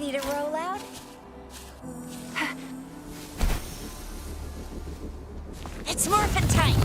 Ready to roll out? It's morphin' time!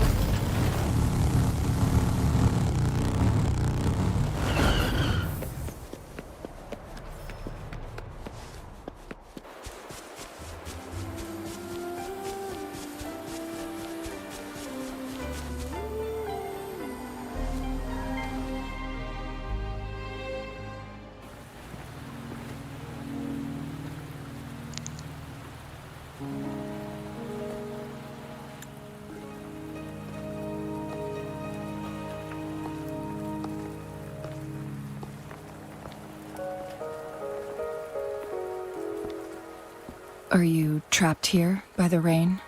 Are you trapped here by the rain?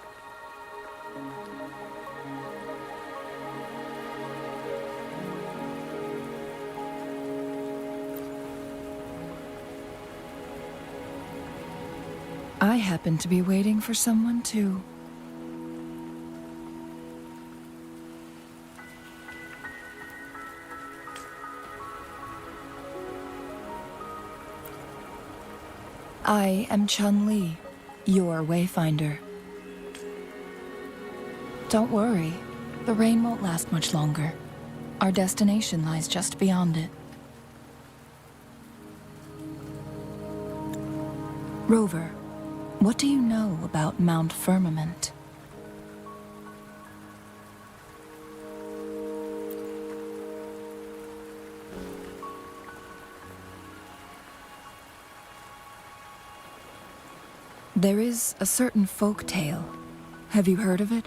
I happen to be waiting for someone too. I am Chun-Li, your wayfinder. Don't worry, the rain won't last much longer. Our destination lies just beyond it. Rover, what do you know about Mount Firmament? There is a certain folk tale. Have you heard of it?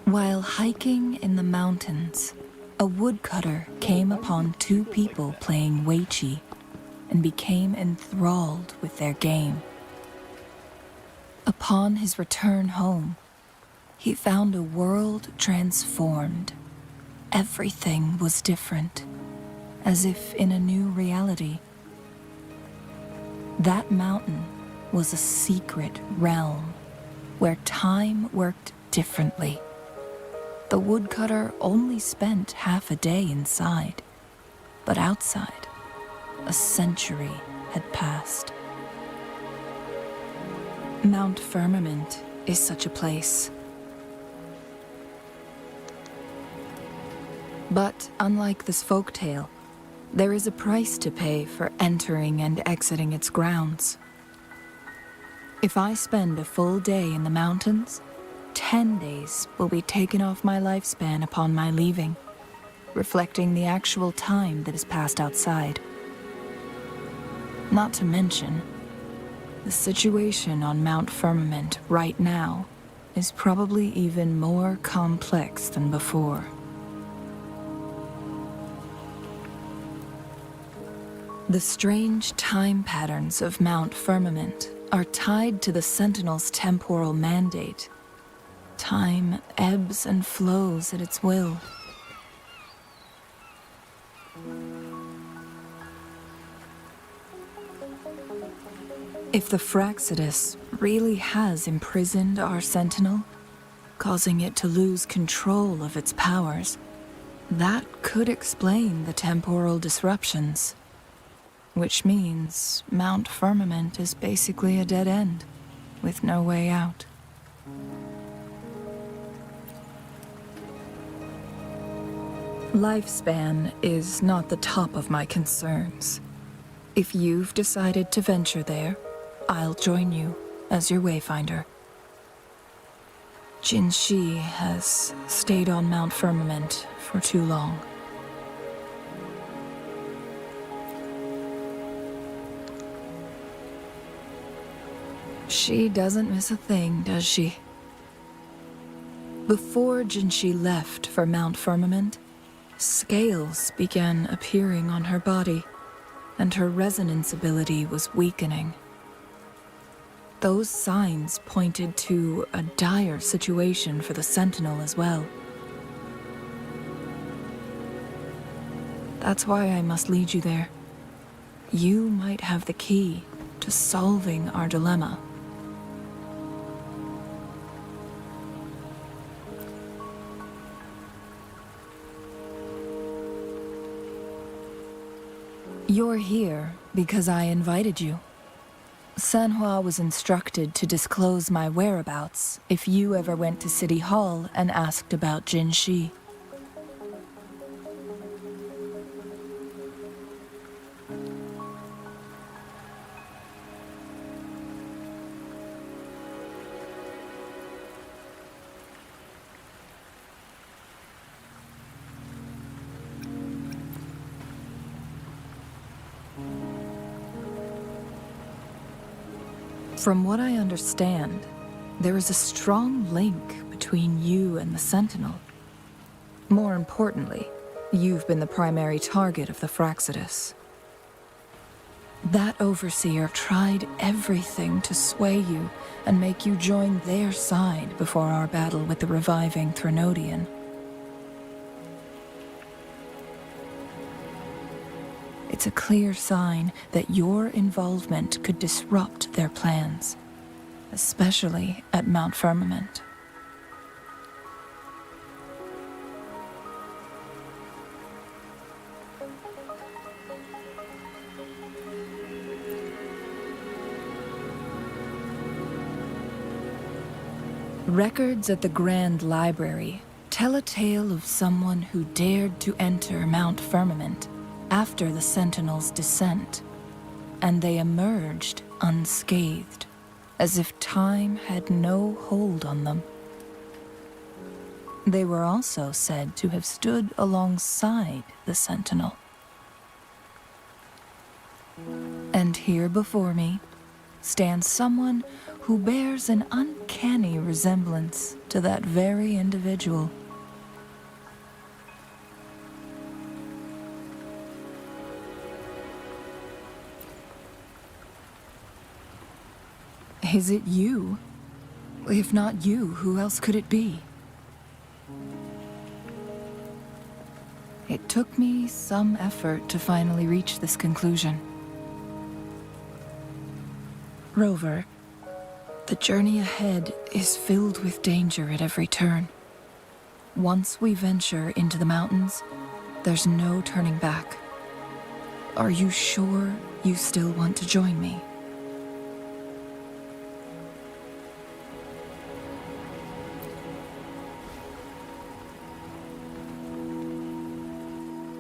While hiking in the mountains, a woodcutter came upon two people playing Weiqi and became enthralled with their game. Upon his return home, he found a world transformed. Everything was different, as if in a new reality. That mountain was a secret realm where time worked differently. The woodcutter only spent half a day inside, but outside, a century had passed. Mount Firmament is such a place. But unlike this folktale, there is a price to pay for entering and exiting its grounds. If I spend a full day in the mountains, 10 days will be taken off my lifespan upon my leaving, reflecting the actual time that is passed outside. Not to mention, the situation on Mount Firmament right now is probably even more complex than before. The strange time patterns of Mount Firmament are tied to the Sentinel's temporal mandate. Time ebbs and flows at its will. If the Fraxidus really has imprisoned our Sentinel, causing it to lose control of its powers, that could explain the temporal disruptions. Which means Mount Firmament is basically a dead end, with no way out. Lifespan is not the top of my concerns. If you've decided to venture there, I'll join you as your wayfinder. Jin Shi has stayed on Mount Firmament for too long. She doesn't miss a thing, does she? Before Jinshi left for Mount Firmament, scales began appearing on her body, and her resonance ability was weakening. Those signs pointed to a dire situation for the Sentinel as well. That's why I must lead you there. You might have the key to solving our dilemma. You're here Because I invited you. Sanhua was instructed to disclose my whereabouts if you ever went to City Hall and asked about Jin Shi. From what I understand, there is a strong link between you and the Sentinel. More importantly, you've been the primary target of the Fraxidus. That overseer tried everything to sway you and make you join their side before our battle with the reviving Threnodian. It's a clear sign that your involvement could disrupt their plans, especially at Mount Firmament. Records at the Grand Library tell a tale of someone who dared to enter Mount Firmament after the Sentinel's descent, and they emerged unscathed, as if time had no hold on them. They were also said to have stood alongside the Sentinel. And here before me stands someone who bears an uncanny resemblance to that very individual. Is it you? If not you, who else could it be? It took me some effort to finally reach this conclusion. Rover, the journey ahead is filled with danger at every turn. Once we venture into the mountains, there's no turning back. Are you sure you still want to join me?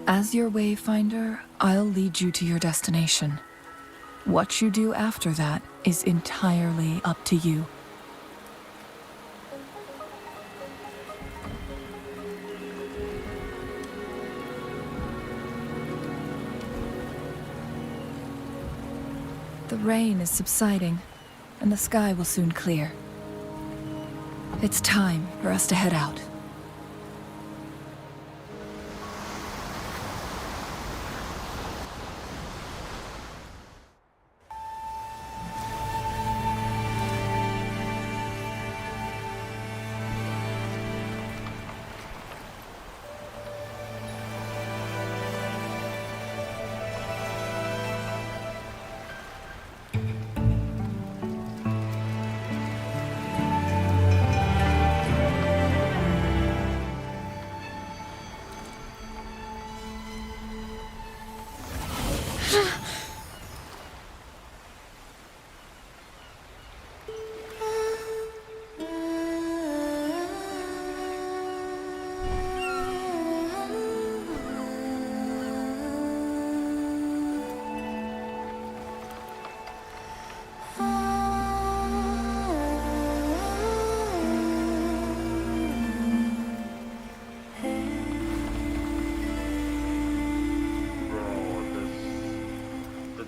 As your wayfinder, I'll lead you to your destination. What you do after that is entirely up to you. The rain is subsiding, and the sky will soon clear. It's time for us to head out.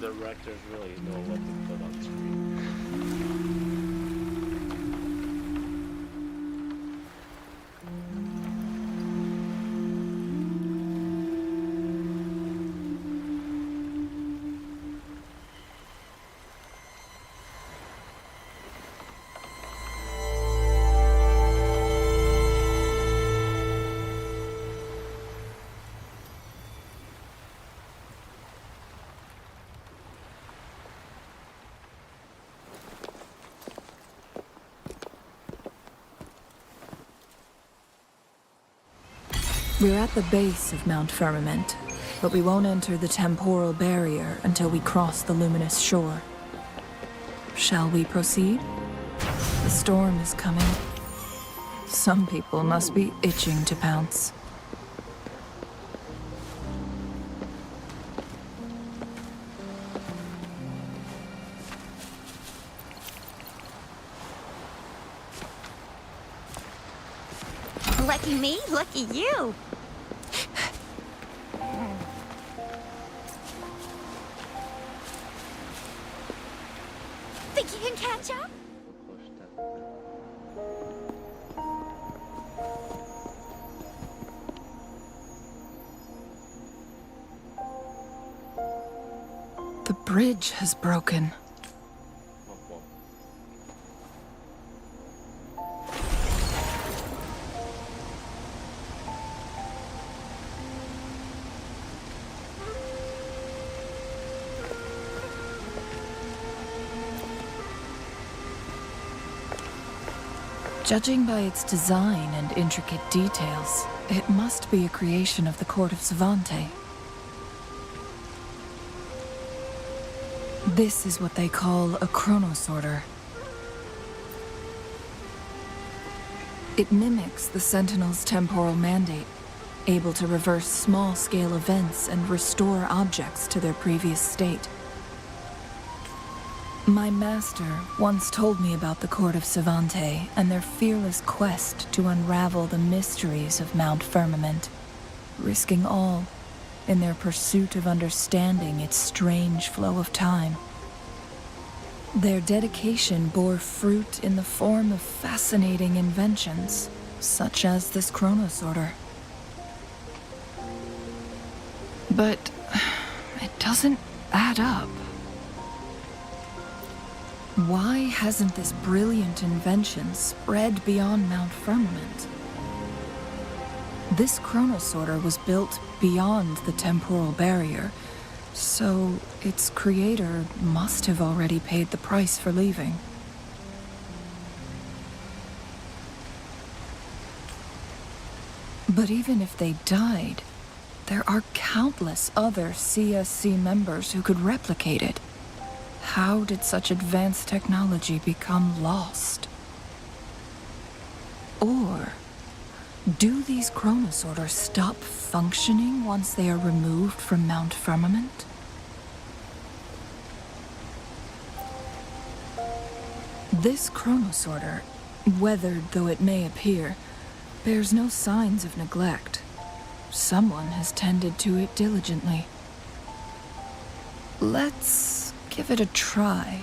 Directors really know what to put on screen. We're at the base of Mount Firmament, but we won't enter the temporal barrier until we cross the luminous shore. Shall we proceed? The storm is coming. Some people must be itching to pounce. Lucky me, lucky you. Think you can catch up? The bridge has broken. Judging by its design and intricate details, it must be a creation of the court of Savante. This is what they call a chronosorter. It mimics the Sentinel's temporal mandate, able to reverse small-scale events and restore objects to their previous state. My master once told me about the court of Savante and their fearless quest to unravel the mysteries of Mount Firmament, risking all in their pursuit of understanding its strange flow of time. Their dedication bore fruit in the form of fascinating inventions, such as this chronosorter. But it doesn't add up. Why hasn't this brilliant invention spread beyond Mount Firmament? This chronosorter was built beyond the temporal barrier, so its creator must have already paid the price for leaving. But even if they died, there are countless other CSC members who could replicate it. How did such advanced technology become lost? Or do these chronosorters stop functioning once they are removed from Mount Firmament? This chronosorter, weathered though it may appear, bears no signs of neglect. Someone has tended to it diligently. Let's give it a try.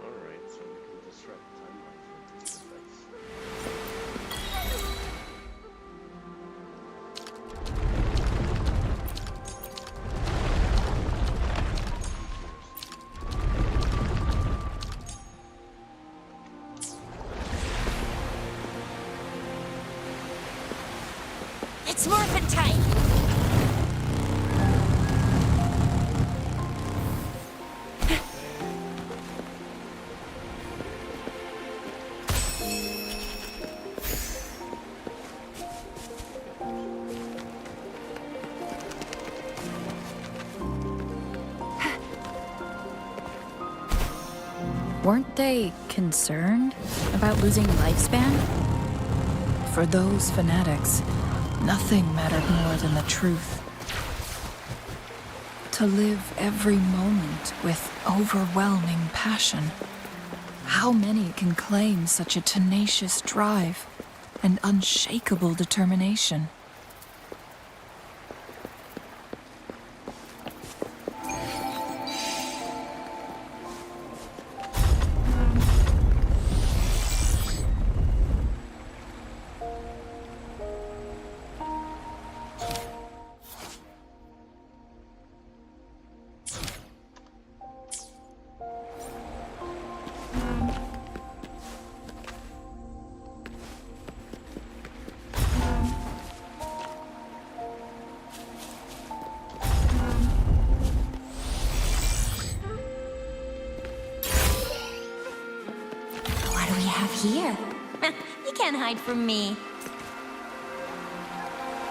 Alright, so we can disrupt timelines with these effects. It's morphin' time. Weren't they concerned about losing lifespan? For those fanatics, nothing mattered more than the truth. To live every moment with overwhelming passion. How many can claim such a tenacious drive and unshakable determination? have here? You can't hide from me.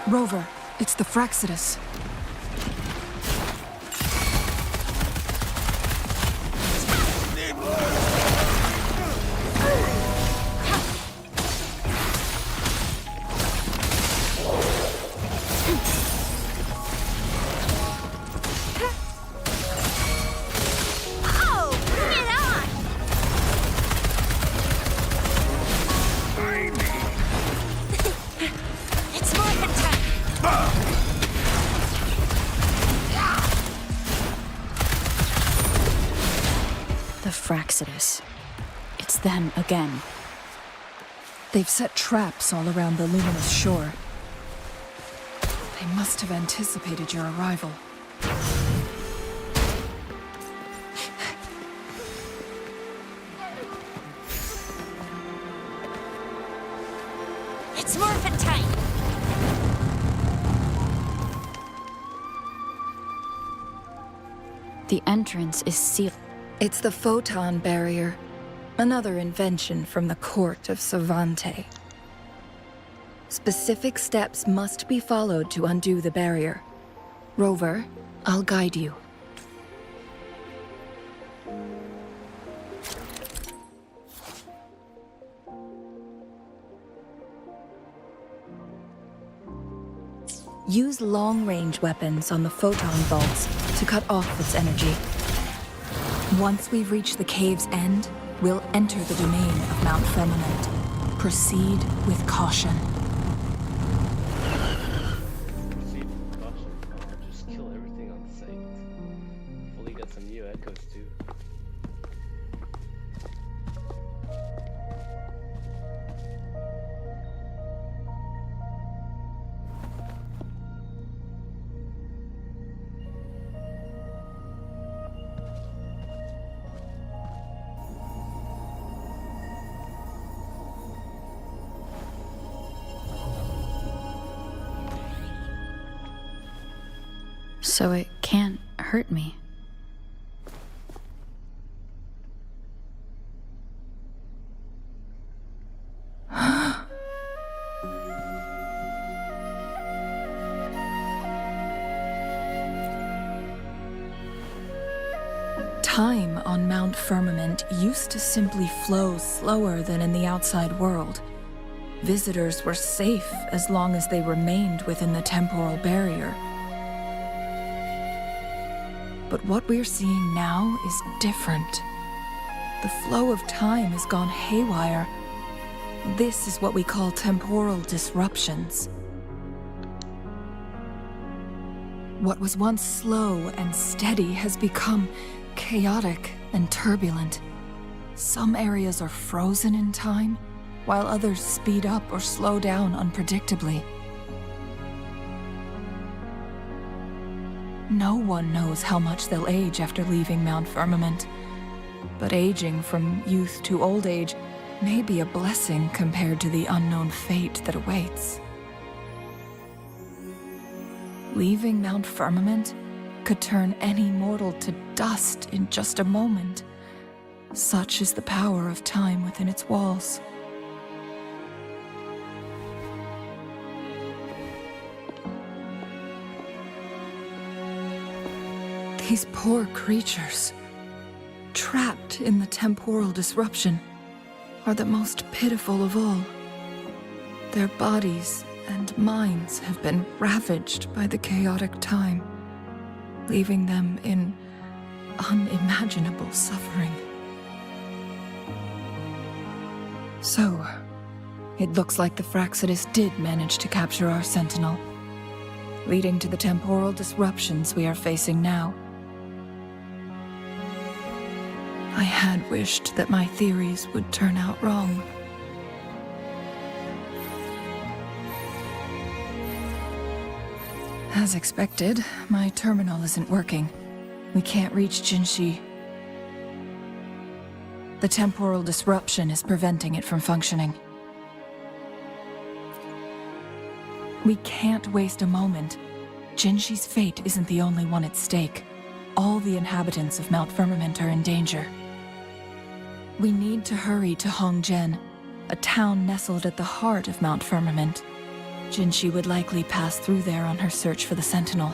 Rover, it's the Fraxidus. Oh, bring it on! It's morphin' time! The Fraxidus. It's them again. They've set traps all around the luminous shore. They must have anticipated your arrival. It's morphin' time! The entrance is sealed. It's the photon barrier, another invention from the court of Savante. Specific steps must be followed to undo the barrier. Rover, I'll guide you. Use long-range weapons on the photon vaults to cut off its energy. Once we've reached the cave's end, we'll enter the domain of Mount Firmament. Proceed with caution. Proceed with caution. I'll just kill everything on sight. Hopefully get some new echoes too. So it can't hurt me. Time on Mount Firmament used to simply flow slower than in the outside world. Visitors were safe as long as they remained within the temporal barrier. But what we're seeing now is different. The flow of time has gone haywire. This is what we call temporal disruptions. What was once slow and steady has become chaotic and turbulent. Some areas are frozen in time, while others speed up or slow down unpredictably. No one knows how much they'll age after leaving Mount Firmament, but aging from youth to old age may be a blessing compared to the unknown fate that awaits. Leaving Mount Firmament could turn any mortal to dust in just a moment. Such is the power of time within its walls. These poor creatures, trapped in the temporal disruption, are the most pitiful of all. Their bodies and minds have been ravaged by the chaotic time, leaving them in unimaginable suffering. So, it looks like the Fraxidus did manage to capture our sentinel, leading to the temporal disruptions we are facing now. I had wished that my theories would turn out wrong. As expected, my terminal isn't working. We can't reach Jinshi. The temporal disruption is preventing it from functioning. We can't waste a moment. Jinshi's fate isn't the only one at stake. All the inhabitants of Mount Firmament are in danger. We need to hurry to Hongzhen, a town nestled at the heart of Mount Firmament. Jinshi would likely pass through there on her search for the Sentinel.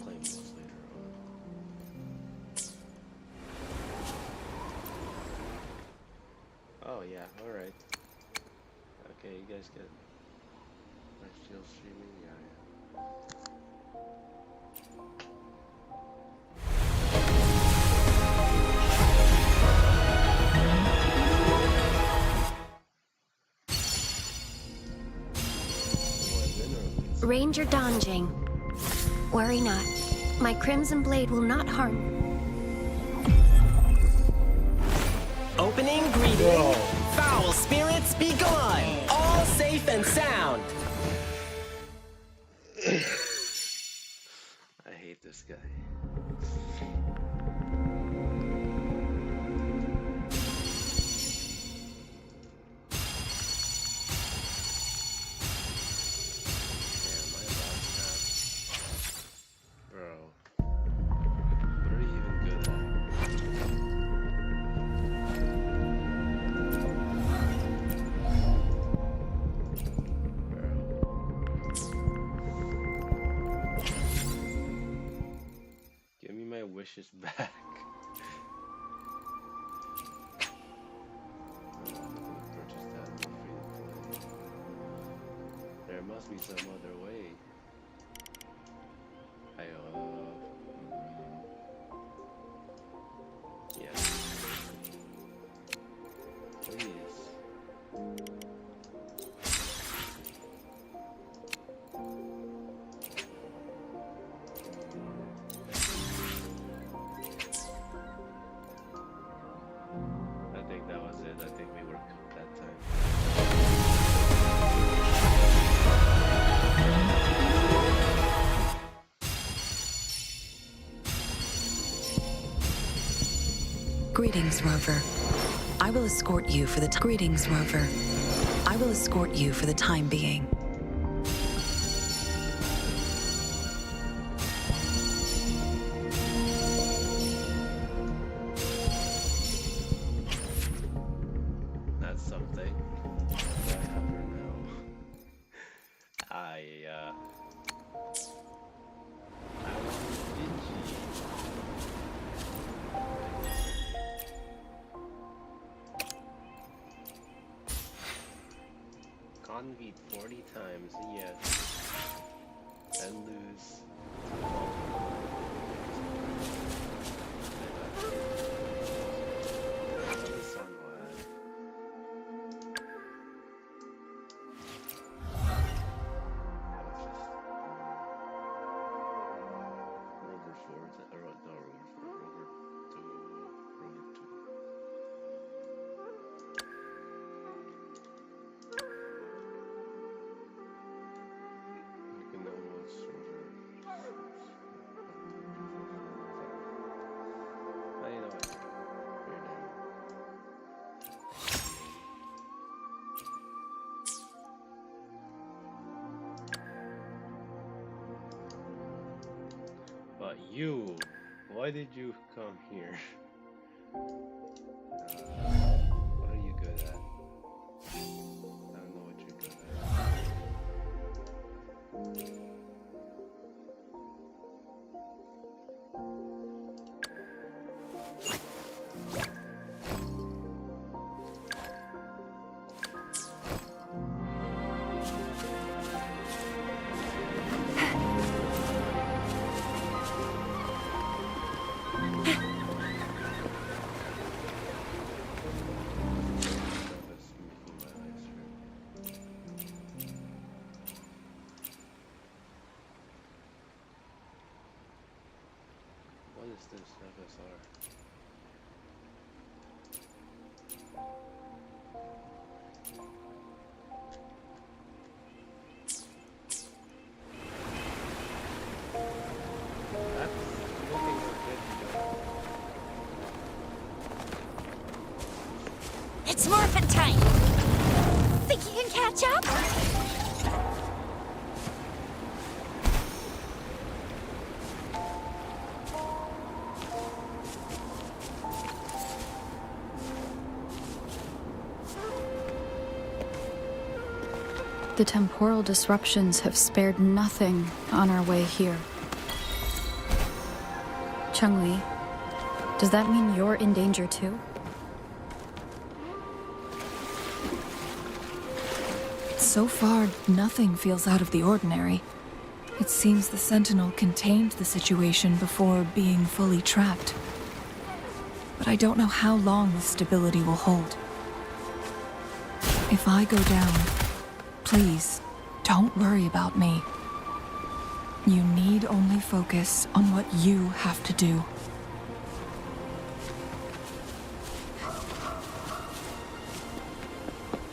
Claim this later on. Oh yeah, alright. Okay, you guys get... Am I still streaming? Yeah, Ranger Donjing. Worry not. My Crimson Blade will not harm. Opening greeting. Foul spirits be gone. All safe and sound. I hate this guy. Bro, what are you even good at? Give me my wishes back. Purchase that for free to play. There must be some other way. Yes. Please. I think that was it. I think we were cooked that time. Greetings, Rover. I will escort you for the Greetings, Rover. I will escort you for the time being. That's something. I have her now. I was stingy. Convete 40 times, yes. And lose. Rover 4, or no, Rover 4, Rover 2, Rover 2. You can almost Rover. Oh, you know what? We're done. But you, why did you come here? What are you good at? I don't know what you're good at. is this FSR? That's looking good to go. It's morphin' time! Think you can catch up? The temporal disruptions have spared nothing on our way here. Chun-Li, does that mean you're in danger too? So far, nothing feels out of the ordinary. It seems the Sentinel contained the situation before being fully trapped. But I don't know how long this stability will hold. If I go down, please, don't worry about me. You need only focus on what you have to do.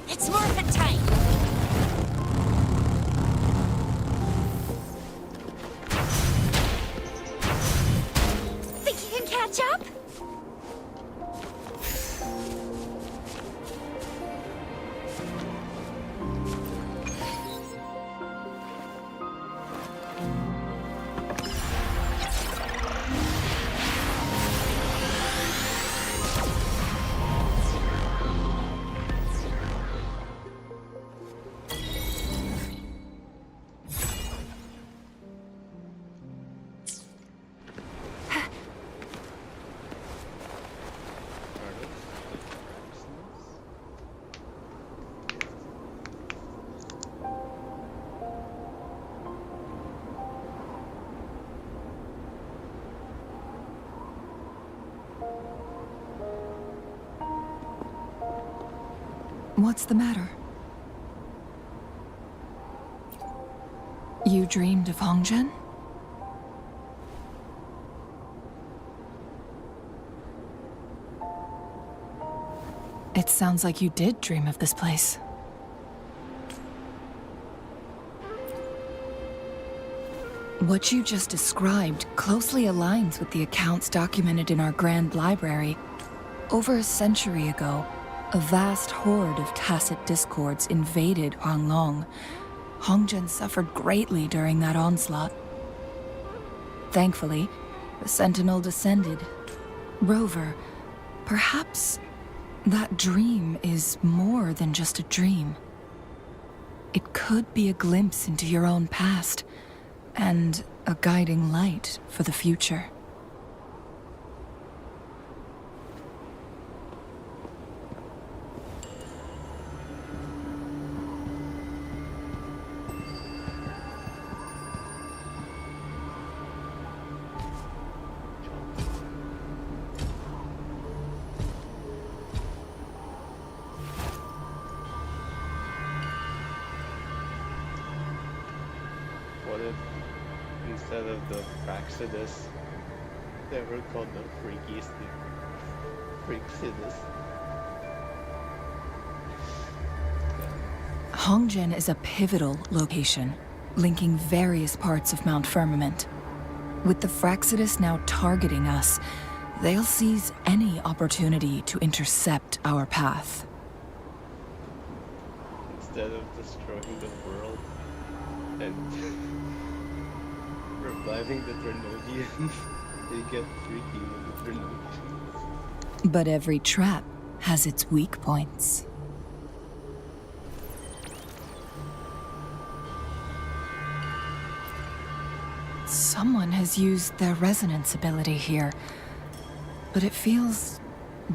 It's morphin' time! Think you can catch up? What's the matter? You dreamed of Hongzhen? It sounds like you did dream of this place. What you just described closely aligns with the accounts documented in our Grand Library. Over a century ago, a vast horde of tacit discords invaded Huanglong. Hongzhen suffered greatly during that onslaught. Thankfully, the Sentinel descended. Rover, perhaps that dream is more than just a dream. It could be a glimpse into your own past, and a guiding light for the future. What if instead of the Fraxidus, they were called the Freaksidus? Hongzhen is a pivotal location, linking various parts of Mount Firmament. With the Fraxidus now targeting us, they'll seize any opportunity to intercept our path. Instead of destroying the world and reviving the Drenodians, they get freaky with the Drenodians. But every trap has its weak points. Someone has used their resonance ability here, but it feels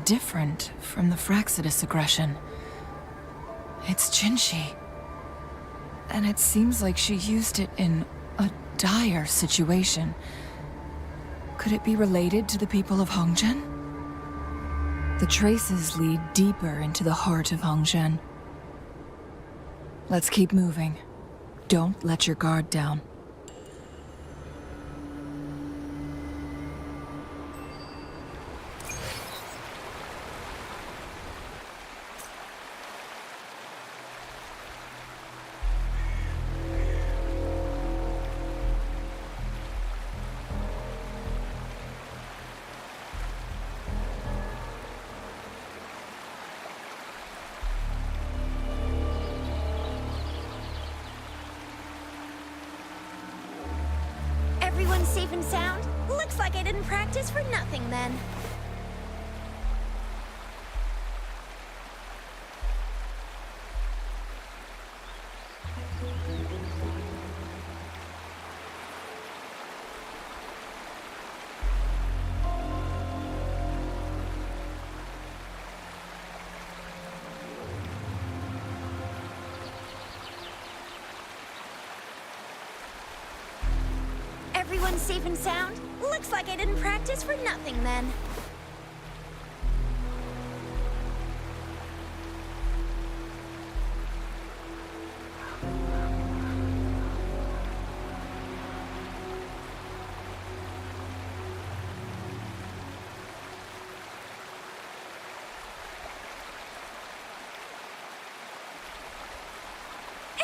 different from the Fraxidus aggression. It's Jinshi, and it seems like she used it in a dire situation. Could it be related to the people of Hongzhen? The traces lead deeper into the heart of Hongzhen. Let's keep moving. Don't let your guard down. safe and sound? Looks like I didn't practice for nothing then. Everyone's safe and sound? Looks like I didn't practice for nothing then.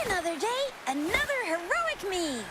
Another day, another heroic me!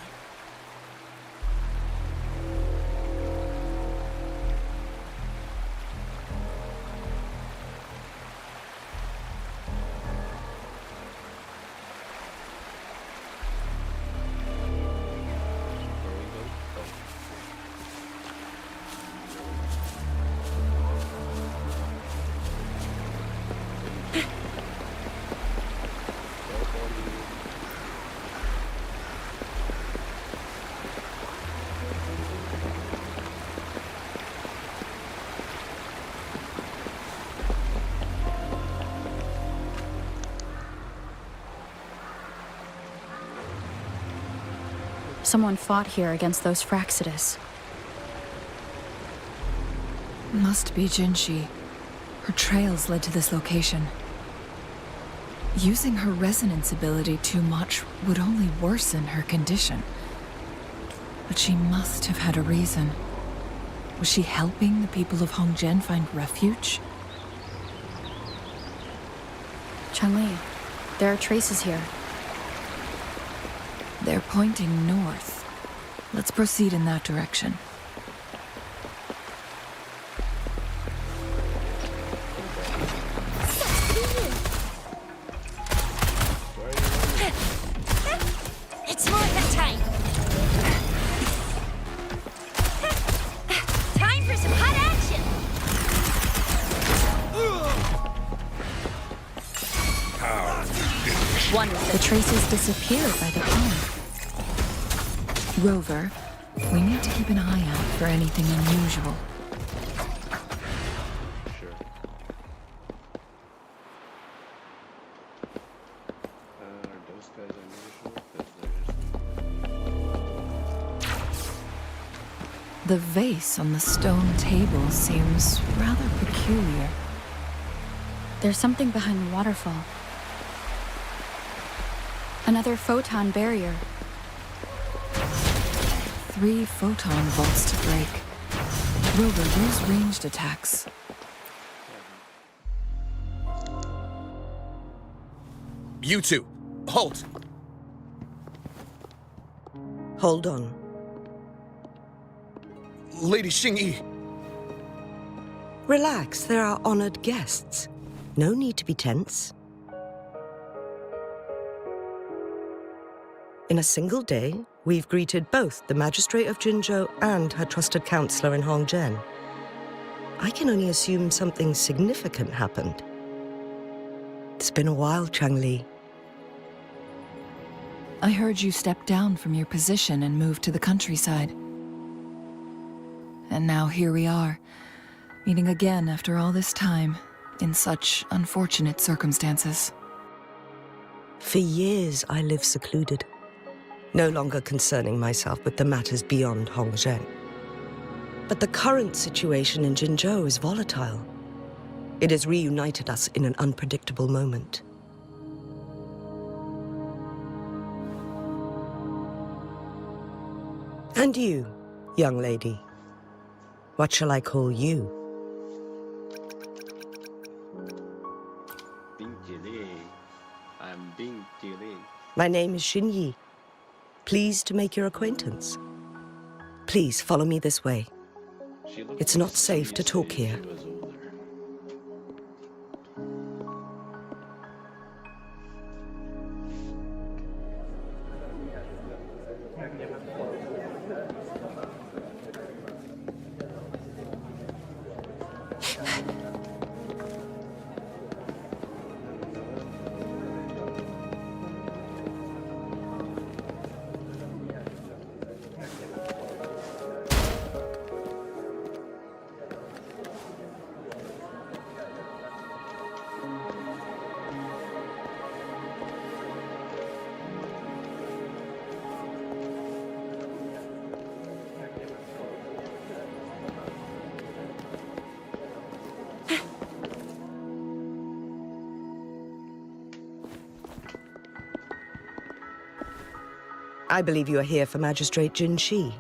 Someone fought here against those Fraxidus. Must be Jinshi. Her trails led to this location. Using her resonance ability too much would only worsen her condition. But she must have had a reason. Was she helping the people of Hongzhen find refuge? Changli, there are traces here. They're pointing north. Let's proceed in that direction. It's morphin' time! Time for some hot action! The traces disappeared by the pond. Rover, we need to keep an eye out for anything unusual. Sure. Are those guys unusual? 'Cause they're just... The vase on the stone table seems rather peculiar. There's something behind the waterfall. Another photon barrier. 3 photon vaults to break. Rover, use ranged attacks. You two, halt! Hold on. Lady Xingyi, Relax, they're our honored guests. No need to be tense. In a single day, we've greeted both the Magistrate of Jinzhou and her trusted counselor in Hongzhen. I can only assume something significant happened. It's been a while, Changli. I heard you stepped down from your position and moved to the countryside. And now here we are, meeting again after all this time, in such unfortunate circumstances. For years, I lived secluded, no longer concerning myself with the matters beyond Hongzhen. But the current situation in Jinzhou is volatile. It has reunited us in an unpredictable moment. And you, young lady, what shall I call you? Bing Jilin. I'm Bing Jilin. My name is Xinyi. Pleased to make your acquaintance. Please follow me this way. She looked It's not safe to talk she here. was older. I believe you are here for Magistrate Jin Shi.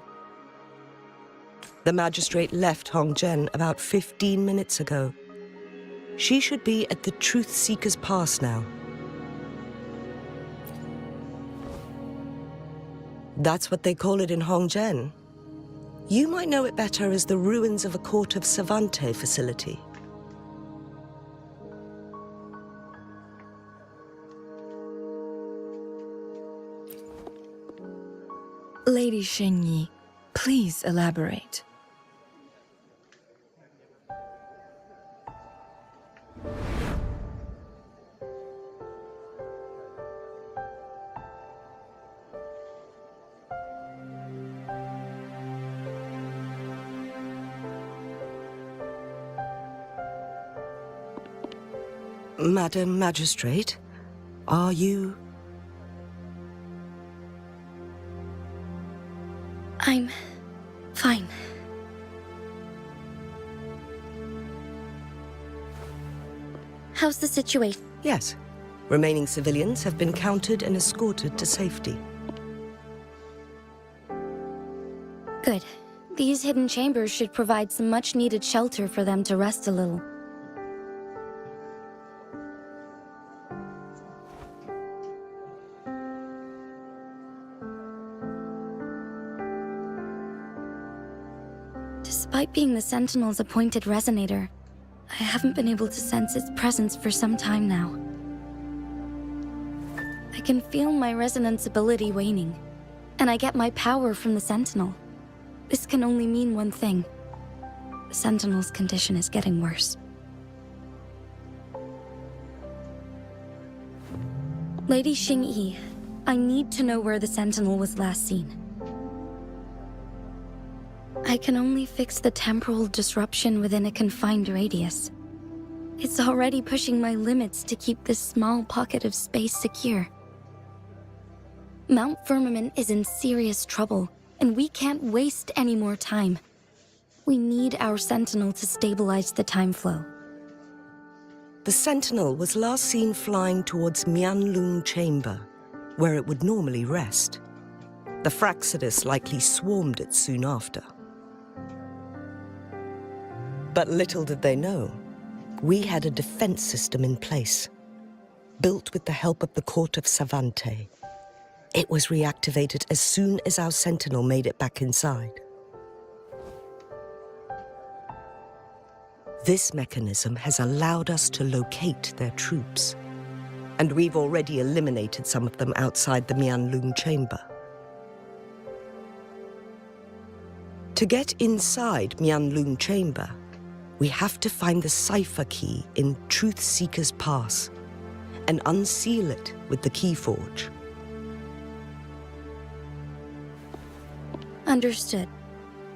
The magistrate left Hongzhen about 15 minutes ago. She should be at the Truth Seeker's Pass now. That's what they call it in Hongzhen. You might know it better as the ruins of a Court of Savante facility. Lady Xingyi, please elaborate. Madam Magistrate, are you... I'm fine. How's the situation? Yes. Remaining civilians have been counted and escorted to safety. Good. These hidden chambers should provide some much-needed shelter for them to rest a little. Despite being the Sentinel's appointed resonator, I haven't been able to sense its presence for some time now. I can feel my resonance ability waning, and I get my power from the Sentinel. This can only mean one thing. The Sentinel's condition is getting worse. Lady Xingyi, I need to know where the Sentinel was last seen. I can only fix the temporal disruption within a confined radius. It's already pushing my limits to keep this small pocket of space secure. Mount Firmament is in serious trouble, and we can't waste any more time. We need our Sentinel to stabilize the time flow. The Sentinel was last seen flying towards Mianlung Chamber, where it would normally rest. The Fraxidus likely swarmed it soon after. But little did they know, we had a defense system in place, built with the help of the Court of Savante. It was reactivated as soon as our Sentinel made it back inside. This mechanism has allowed us to locate their troops, and we've already eliminated some of them outside the Mianlung Chamber. To get inside Mianlung Chamber, we have to find the cipher key in Truth Seeker's Pass and unseal it with the Keyforge. Understood.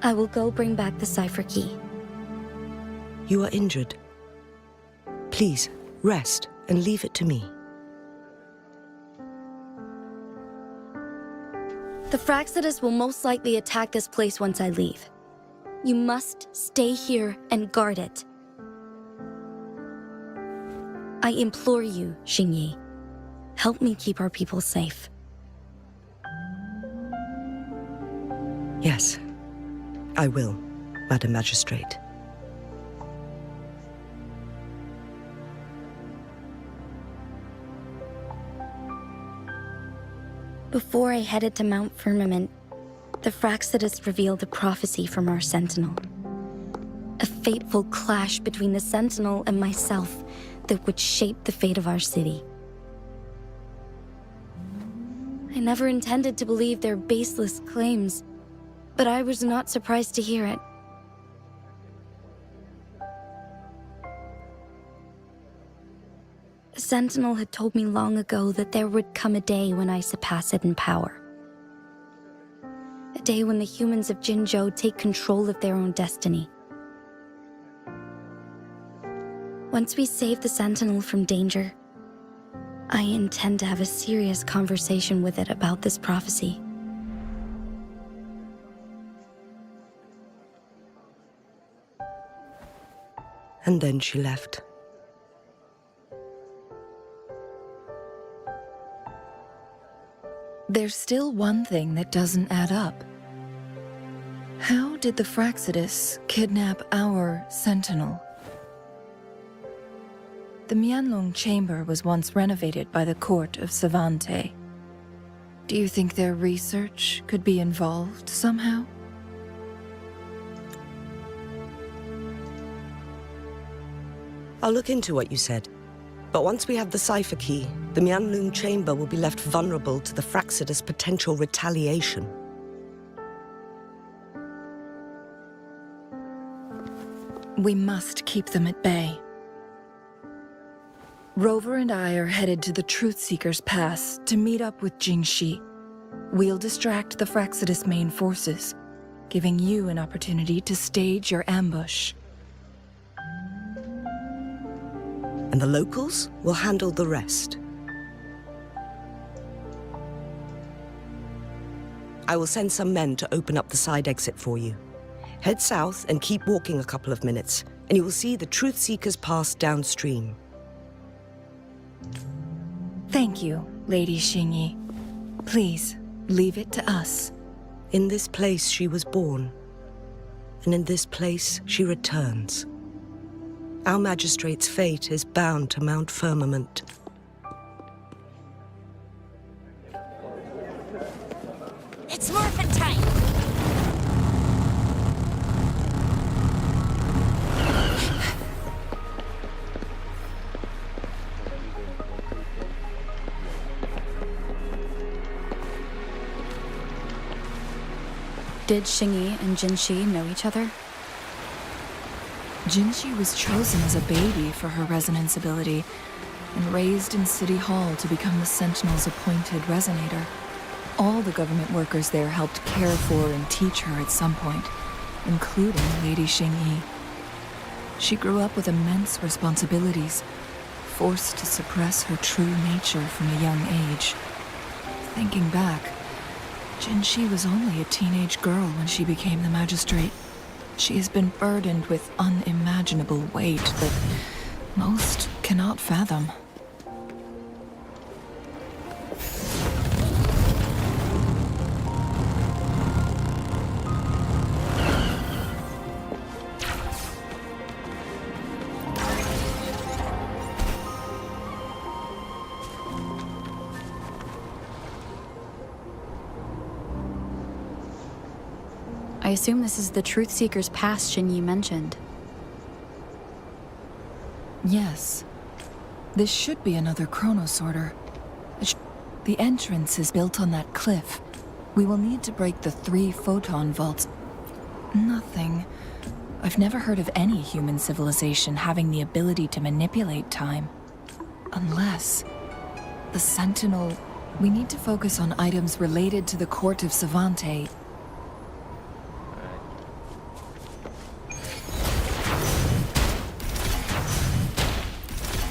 I will go bring back the cipher key. You are injured. Please, rest and leave it to me. The Fraxidus will most likely attack this place once I leave. You must stay here and guard it. I implore you, Xingyi. Help me keep our people safe. Yes, I will, Madam Magistrate. Before I headed to Mount Firmament, the Fraxidus revealed a prophecy from our Sentinel. A fateful clash between the Sentinel and myself that would shape the fate of our city. I never intended to believe their baseless claims, but I was not surprised to hear it. The Sentinel had told me long ago that there would come a day when I surpass it in power. A day when the humans of Jinzhou take control of their own destiny. Once we save the Sentinel from danger, I intend to have a serious conversation with it about this prophecy. And then she left. There's still one thing that doesn't add up. How did the Fraxidus kidnap our Sentinel? The Mianlong chamber was once renovated by the court of Savante. Do you think their research could be involved somehow? I'll look into what you said. But once we have the cipher key, the Mianlong chamber will be left vulnerable to the Fraxidus' potential retaliation. We must keep them at bay. Rover and I are headed to the Truthseeker's Pass to meet up with Jingxi. We'll distract the Fraxidus' main forces, giving you an opportunity to stage your ambush. And the locals will handle the rest. I will send some men to open up the side exit for you. Head south and keep walking a couple of minutes, and you will see the Truthseeker's Pass downstream. Thank you, Lady Xingyi. Please, leave it to us. In this place she was born, and in this place she returns. Our magistrate's fate is bound to Mount Firmament. It's morphin' time! Did Xingyi and Jinxi know each other? Jinxi was chosen as a baby for her resonance ability and raised in City Hall to become the Sentinel's appointed resonator. All the government workers there helped care for and teach her at some point, including Lady Xingyi. She grew up with immense responsibilities, forced to suppress her true nature from a young age. Thinking back, Jinxi was only a teenage girl when she became the magistrate. She has been burdened with unimaginable weight that most cannot fathom. I assume this is the Truthseeker's Pass Xingyi mentioned. Yes. This should be another chronosorter. The entrance is built on that cliff. We will need to break the 3 photon vaults. Nothing. I've never heard of any human civilization having the ability to manipulate time. Unless... the Sentinel... We need to focus on items related to the court of Savante.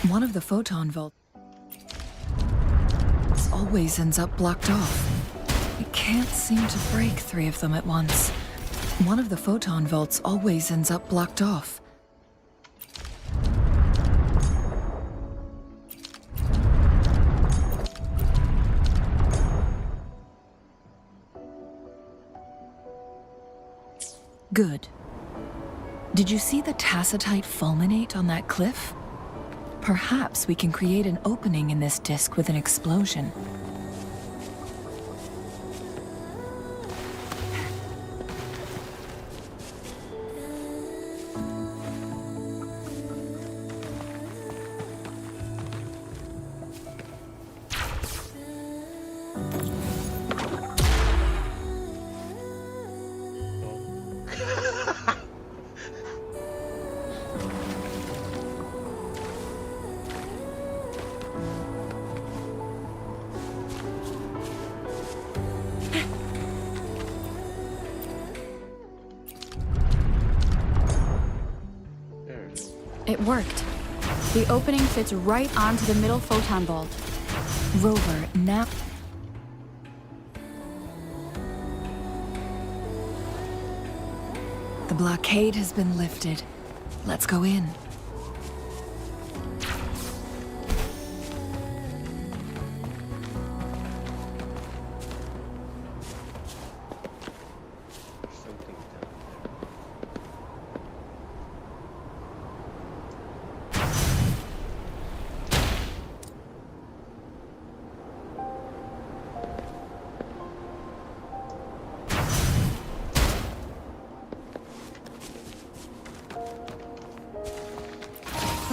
One of the photon vaults always ends up blocked off. We can't seem to break 3 of them at once. One of the photon vaults always ends up blocked off. Good. Did you see the tacitite fulminate on that cliff? Perhaps we can create an opening in this disk with an explosion. It worked. The opening fits right onto the middle photon vault. Rover, now... The blockade has been lifted. Let's go in.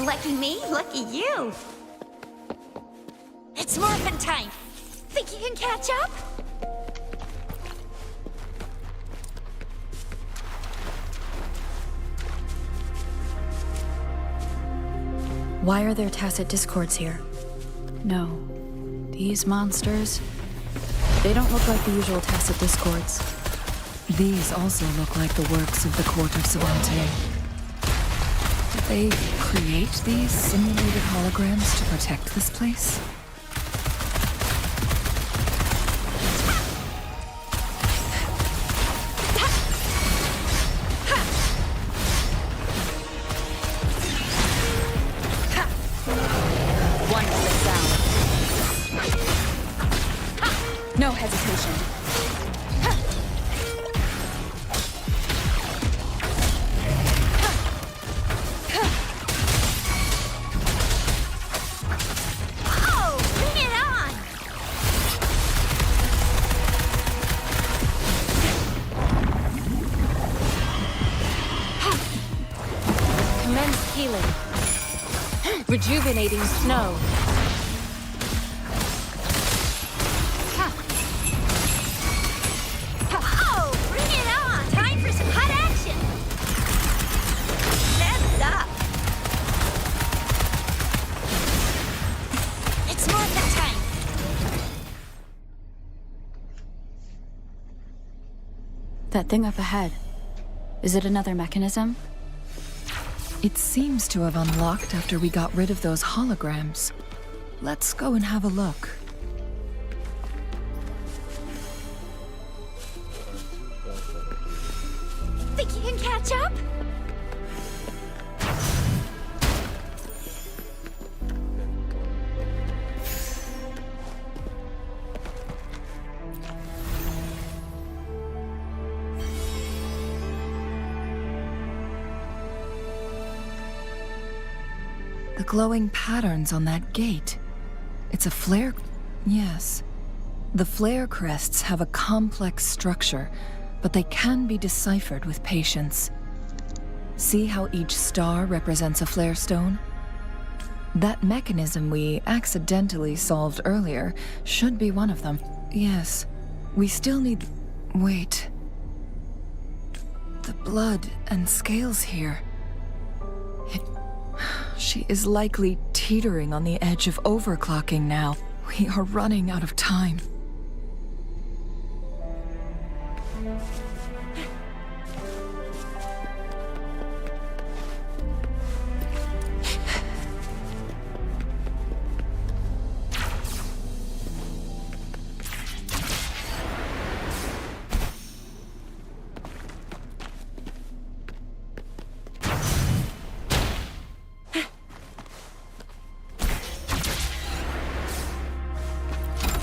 Lucky me, lucky you. It's morphin' time. Think you can catch up? Why are there tacit discords here? No. These monsters, they don't look like the usual tacit discords. These also look like the works of the court of Savante. Did they create these simulated holograms to protect this place? One slips out. No hesitation. Oh, bring it on! Commence healing. Rejuvenating snow. Oh, bring it on! Time for some hot action! That's up! It's morphin' time! That thing up ahead, is it another mechanism? It seems to have unlocked after we got rid of those holograms. Let's go and have a look. Think you can catch up? The glowing patterns on that gate. It's a flare... Yes. The flare crests have a complex structure, but they can be deciphered with patience. See how each star represents a flare stone? That mechanism we accidentally solved earlier should be one of them. Yes. We still need... Wait. The blood and scales here. She is likely teetering on the edge of overclocking now. We are running out of time.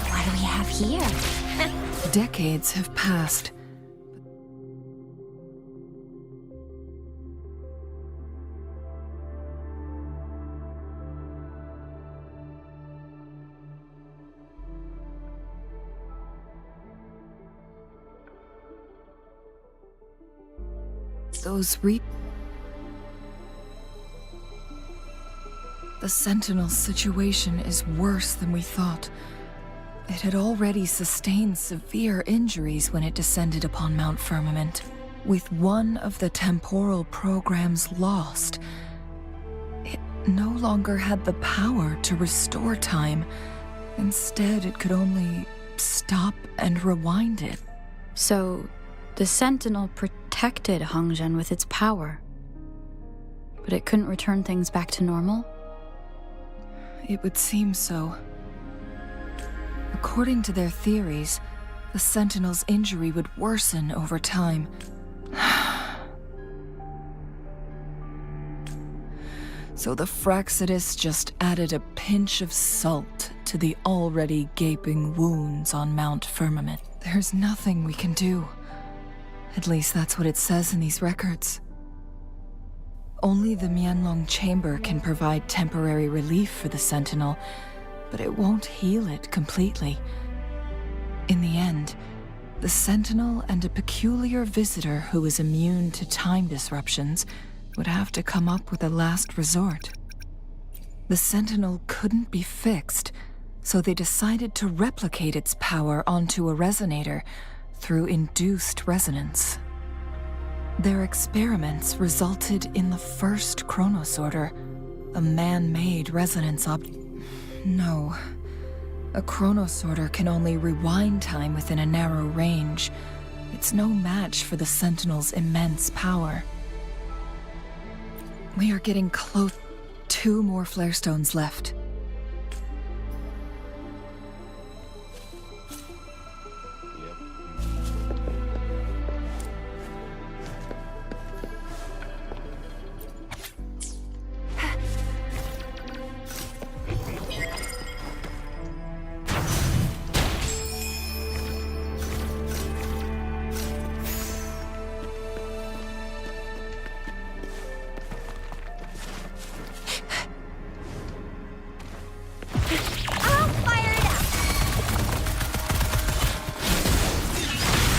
What do we have here? Decades have passed. The Sentinel situation is worse than we thought. It had already sustained severe injuries when it descended upon Mount Firmament. With one of the temporal programs lost, it no longer had the power to restore time. Instead, it could only stop and rewind it. So, the Sentinel protected Hongzhen with its power. But it couldn't return things back to normal? It would seem so. According to their theories, the Sentinel's injury would worsen over time. So the Fraxidus just added a pinch of salt to the already gaping wounds on Mount Firmament. There's nothing we can do. At least that's what it says in these records. Only the Mianlong Chamber can provide temporary relief for the Sentinel, but it won't heal it completely. In the end, the Sentinel and a peculiar visitor who is immune to time disruptions would have to come up with a last resort. The Sentinel couldn't be fixed, so they decided to replicate its power onto a resonator through induced resonance. Their experiments resulted in the first chronosorter, a man-made resonance No. A chronosorter can only rewind time within a narrow range. It's no match for the Sentinel's immense power. We are getting close. 2 more flare stones left.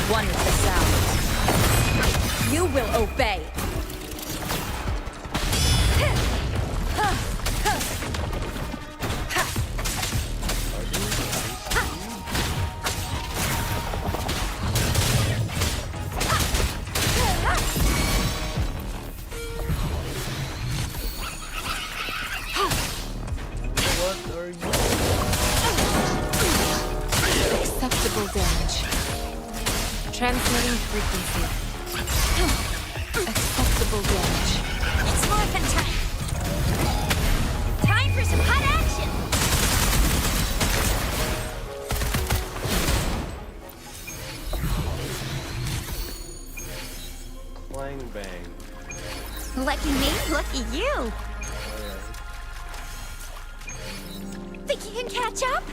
One with the sound. You will obey. Acceptable damage. Transmitting frequency. Acceptable damage. It's morphin' time! Time for some hot action! Clang bang. Lucky me, lucky you! Think you can catch up?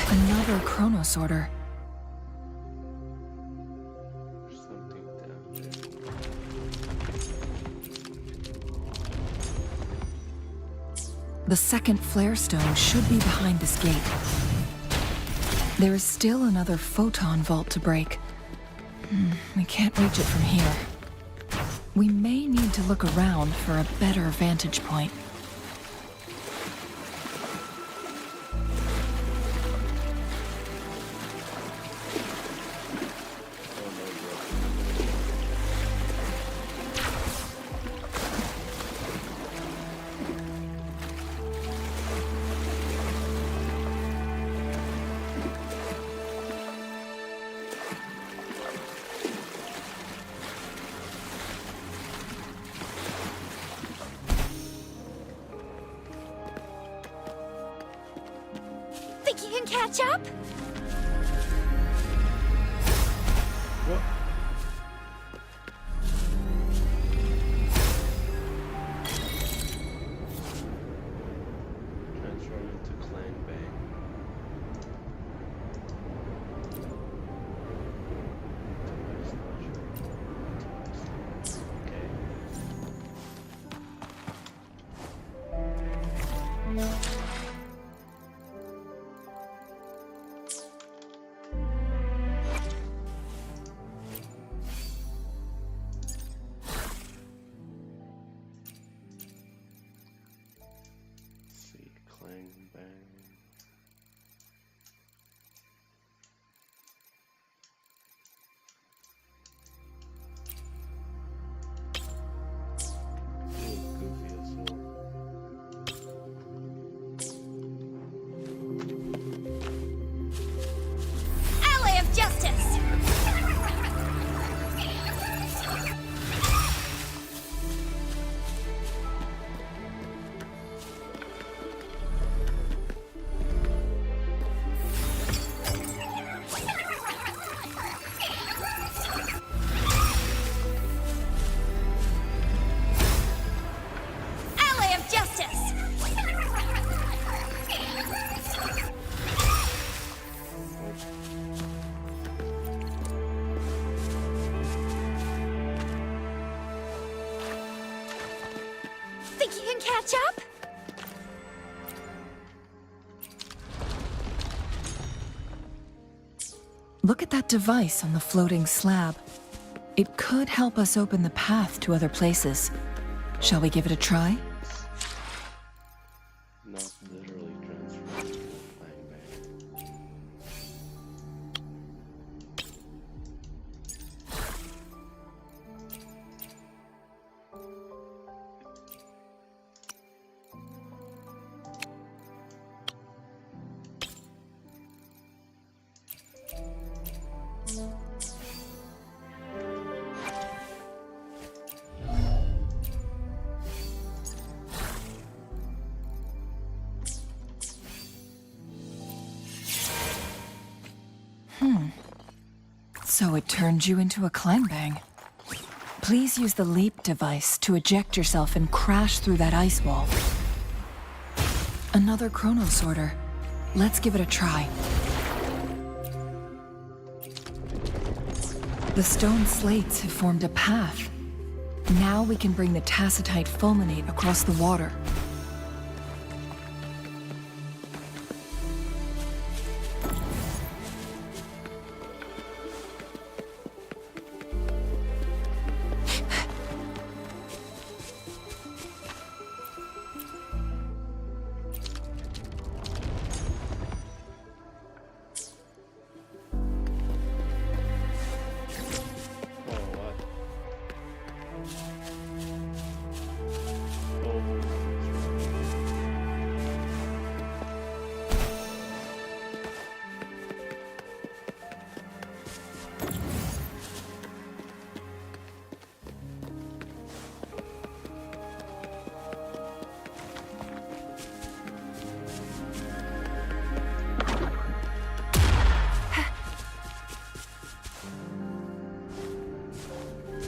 Another chronosorter. Something down there. The second flare stone should be behind this gate. There is still another photon vault to break. We can't reach it from here. We may need to look around for a better vantage point. Think you can catch up? What? Transform into clang bang. Okay. Think you can catch up? Look at that device on the floating slab. It could help us open the path to other places. Shall we give it a try? Not literally transfer. Bang, bang. So it turned you into a climb bang. Please use the leap device to eject yourself and crash through that ice wall. Another chrono sorter. Let's give it a try. The stone slates have formed a path. Now we can bring the tacitite fulminate across the water.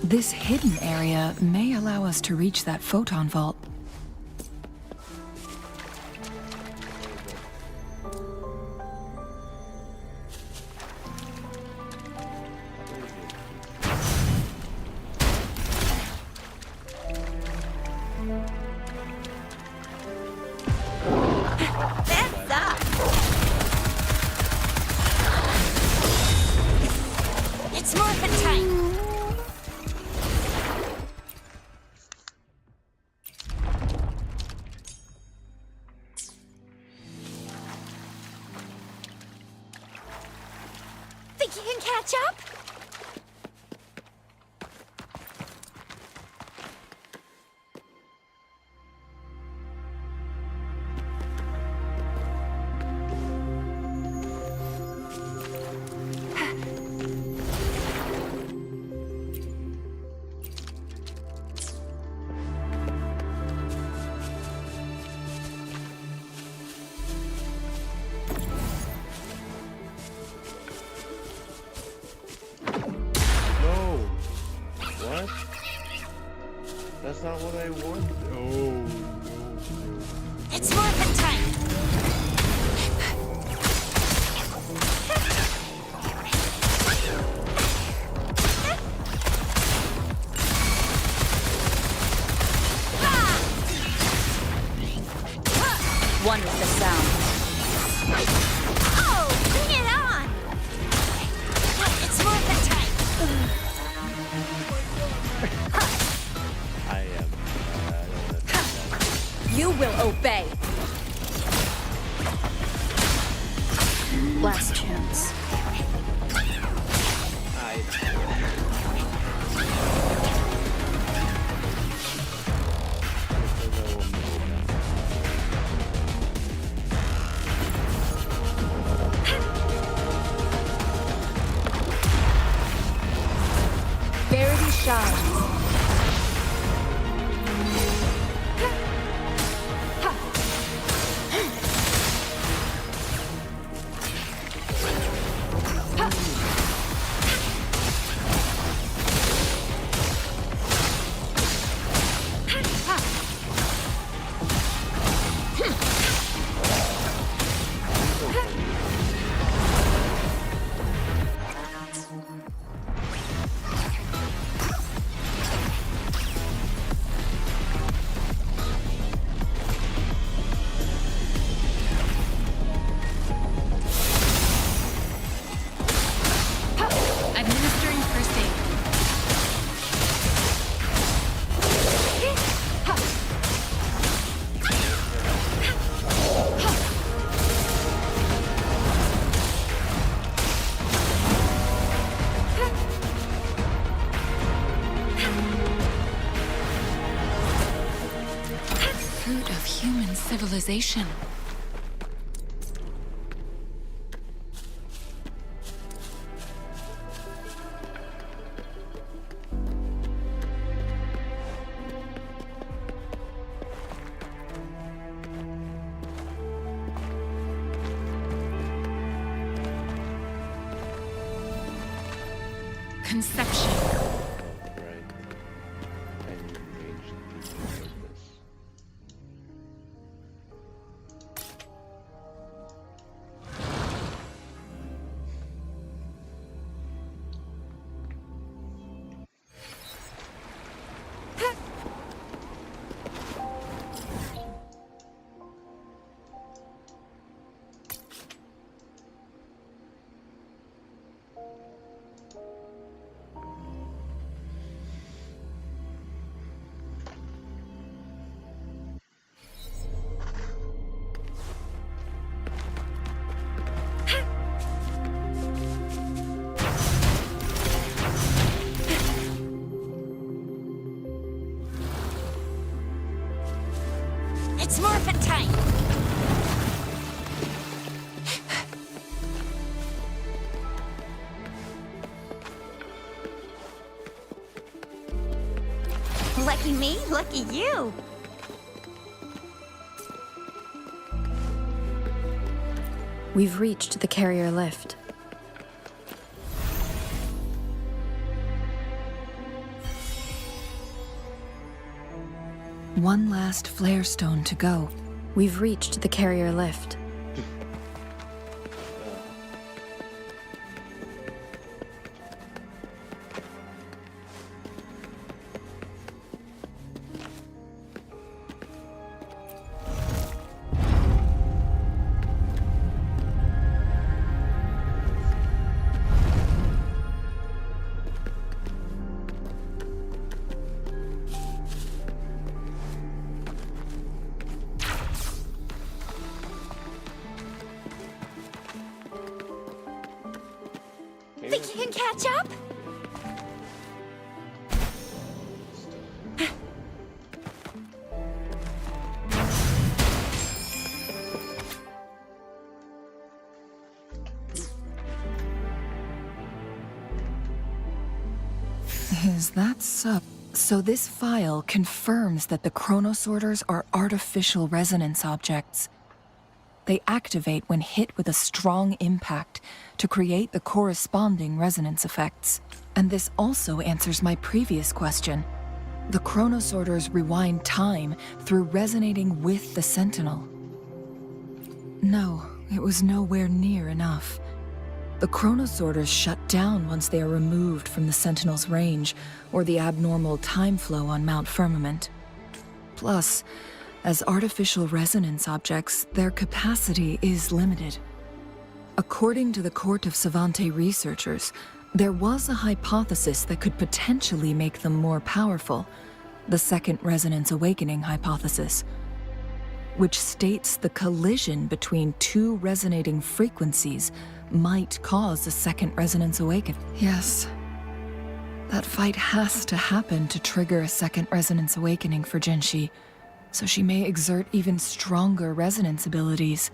This hidden area may allow us to reach that photon vault. It's morphin' time! Think you can catch up? What? That's not what I wanted. Oh, no. It's morphin' time! One with the sound. Oh, bring it on! It's morphin' time! I am. You will obey. Last chance. Verity shines. fruit of human civilization. Conception. Right. And arrange the pieces like this. It's morphin' time! Lucky me, lucky you! We've reached the carrier lift. One last flare stone to go. We've reached the carrier lift. Think you can catch up? Is that so? So this file confirms that the chronosorters are artificial resonance objects. They activate when hit with a strong impact to create the corresponding resonance effects. And this also answers my previous question. The chronosorters rewind time through resonating with the Sentinel. No, it was nowhere near enough. The chronosorters shut down once they are removed from the Sentinel's range or the abnormal time flow on Mount Firmament. Plus, as artificial resonance objects, their capacity is limited. According to the Court of Savante researchers, there was a hypothesis that could potentially make them more powerful, the Second Resonance Awakening hypothesis, which states the collision between two resonating frequencies might cause a second resonance awakening. Yes, that fight has to happen to trigger a second resonance awakening for Jinshi, so she may exert even stronger resonance abilities.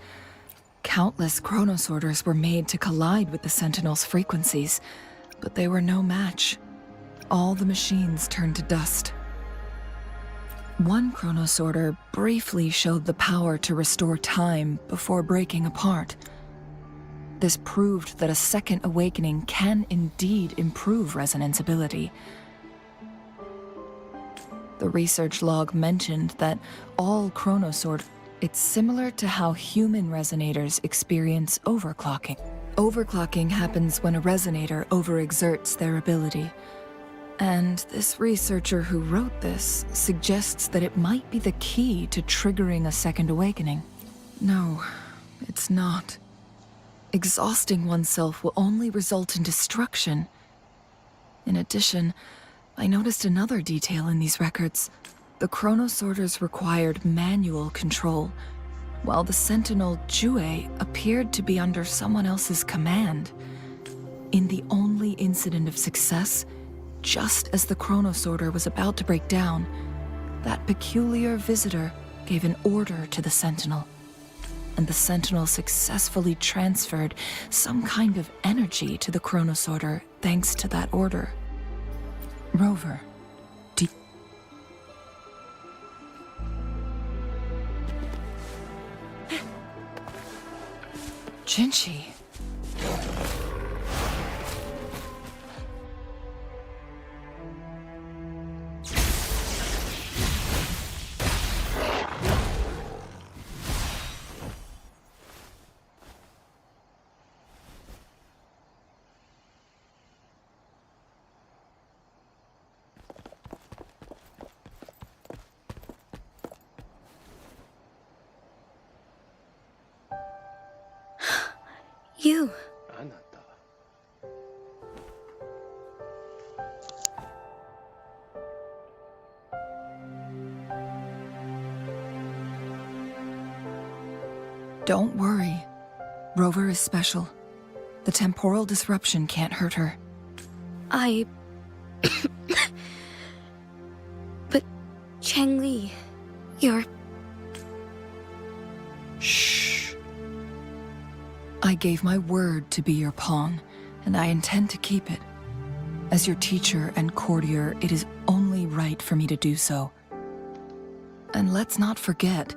Countless chronosorters were made to collide with the Sentinel's frequencies, but they were no match. All the machines turned to dust. One chronosorter briefly showed the power to restore time before breaking apart. This proved that a second awakening can indeed improve resonance ability. The research log mentioned that all chronosorters, it's similar to how human resonators experience overclocking. Overclocking happens when a resonator overexerts their ability. And this researcher who wrote this suggests that it might be the key to triggering a second awakening. No, it's not. Exhausting oneself will only result in destruction. In addition, I noticed another detail in these records. The chronosorters required manual control, while the Sentinel Jue appeared to be under someone else's command. In the only incident of success, just as the chronosorter was about to break down, that peculiar visitor gave an order to the Sentinel, and the Sentinel successfully transferred some kind of energy to the Chronosorter thanks to that order. Rover, do Jinshi. You. あなた。Don't worry. Rover is special. The temporal disruption can't hurt her. But, Changli, you're... Shh. I gave my word to be your pawn, and I intend to keep it. As your teacher and courtier, it is only right for me to do so. And let's not forget,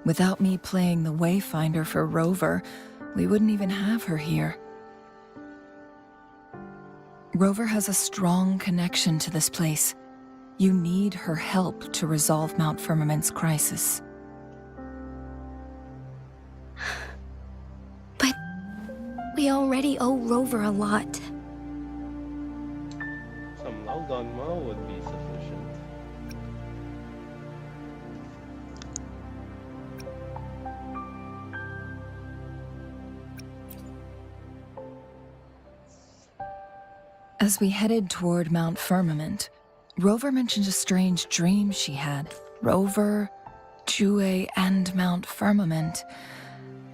without me playing the Wayfinder for Rover, we wouldn't even have her here. Rover has a strong connection to this place. You need her help to resolve Mount Firmament's crisis. But we already owe Rover a lot. Some Laodanma would be sufficient. As we headed toward Mount Firmament, Rover mentioned a strange dream she had. Rover, Jue, and Mount Firmament.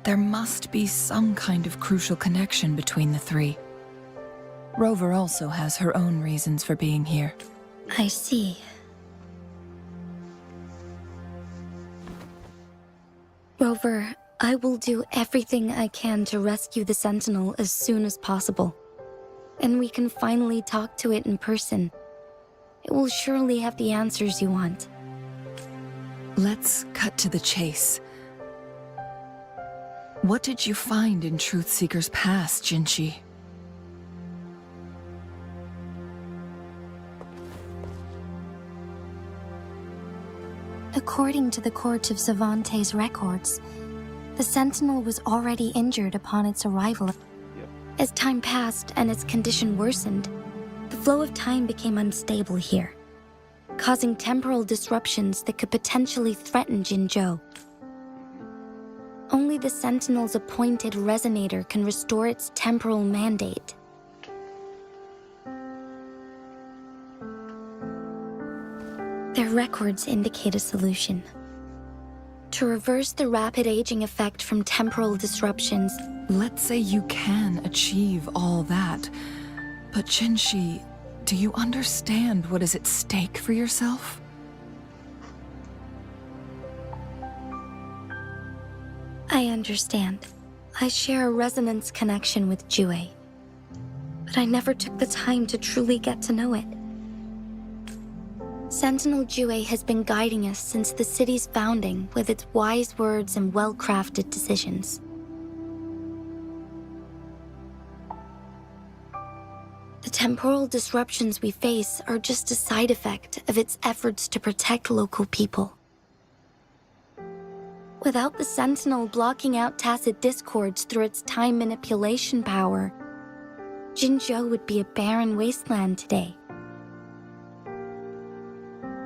There must be some kind of crucial connection between the three. Rover also has her own reasons for being here. I see. Rover, I will do everything I can to rescue the Sentinel as soon as possible. And we can finally talk to it in person. It will surely have the answers you want. Let's cut to the chase. What did you find in Truthseeker's past, Jinshi? According to the Court of Savante's records, the Sentinel was already injured upon its arrival. As time passed and its condition worsened, the flow of time became unstable here, causing temporal disruptions that could potentially threaten Jinzhou. Only the Sentinel's appointed resonator can restore its temporal mandate. Their records indicate a solution. To reverse the rapid aging effect from temporal disruptions, Let's say you can achieve all that. But Jinshi, do you understand what is at stake for yourself? I understand. I share a resonance connection with Jue. But I never took the time to truly get to know it. Sentinel Jue has been guiding us since the city's founding with its wise words and well-crafted decisions. The temporal disruptions we face are just a side effect of its efforts to protect local people. Without the Sentinel blocking out tacit discords through its time manipulation power, Jinzhou would be a barren wasteland today.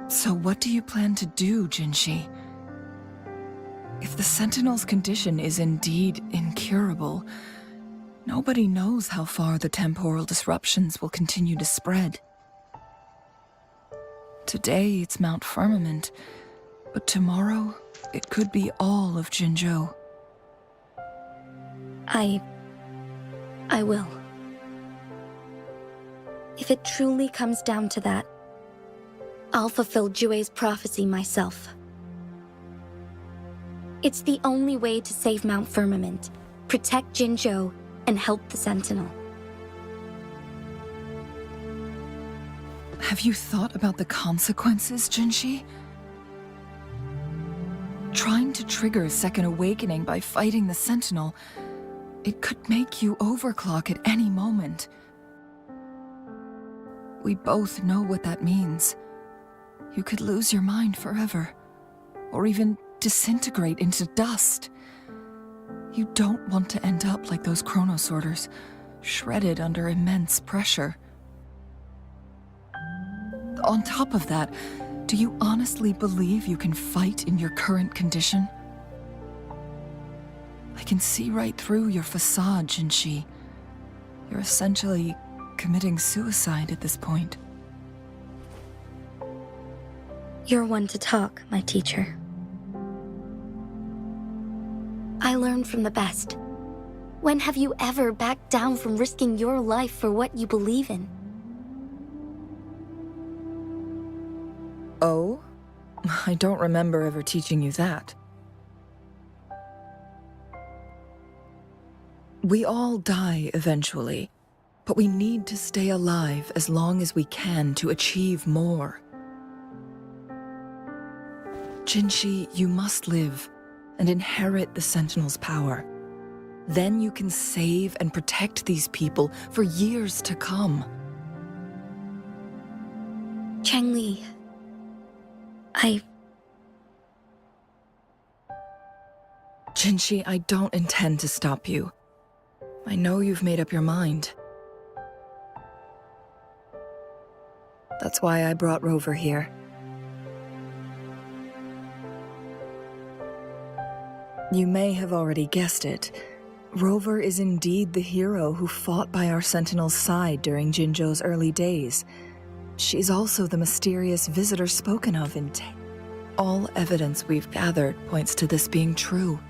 So what do you plan to do, Jinshi? If the Sentinel's condition is indeed incurable, nobody knows how far the temporal disruptions will continue to spread. Today it's Mount Firmament, but tomorrow it could be all of Jinzhou. I will. If it truly comes down to that, I'll fulfill Jue's prophecy myself. It's the only way to save Mount Firmament, protect Jinzhou, and help the Sentinel. Have you thought about the consequences, Jinshi? Trying to trigger a second awakening by fighting the Sentinel, it could make you overclock at any moment. We both know what that means. You could lose your mind forever, or even disintegrate into dust. You don't want to end up like those chronosorters, shredded under immense pressure. On top of that, do you honestly believe you can fight in your current condition? I can see right through your facade, Jinshi. You're essentially committing suicide at this point. You're one to talk, my teacher. I learned from the best. When have you ever backed down from risking your life for what you believe in? Oh? I don't remember ever teaching you that. We all die eventually, but we need to stay alive as long as we can to achieve more. Jinshi, you must live and inherit the Sentinel's power. Then you can save and protect these people for years to come. Changli, Jinshi, I don't intend to stop you. I know you've made up your mind. That's why I brought Rover here. You may have already guessed it. Rover is indeed the hero who fought by our Sentinel's side during Jinzhou's early days. She's also the mysterious visitor spoken of in all evidence we've gathered points to this being true.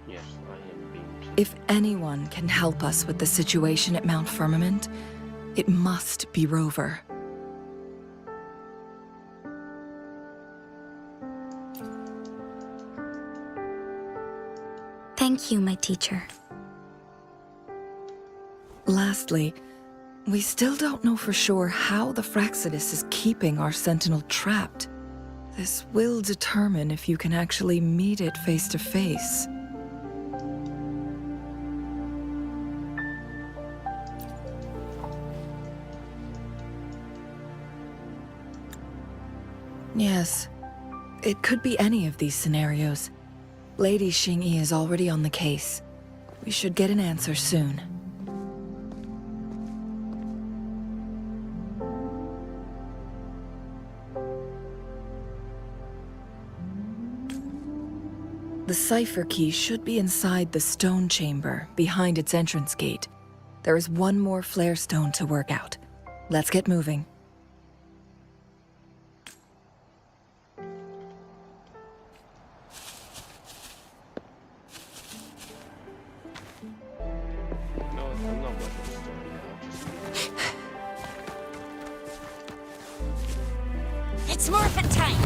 Yes, I am being true. If anyone can help us with the situation at Mount Firmament, it must be Rover. thank you, my teacher. Lastly, we still don't know for sure how the Fraxidus is keeping our Sentinel trapped. This will determine if you can actually meet it face to face. Yes, it could be any of these scenarios. Lady Xingyi is already on the case. We should get an answer soon. The cipher key should be inside the stone chamber, behind its entrance gate. There is one more flare stone to work out. Let's get moving. No, I'm not watching the story now. It's morphin' time!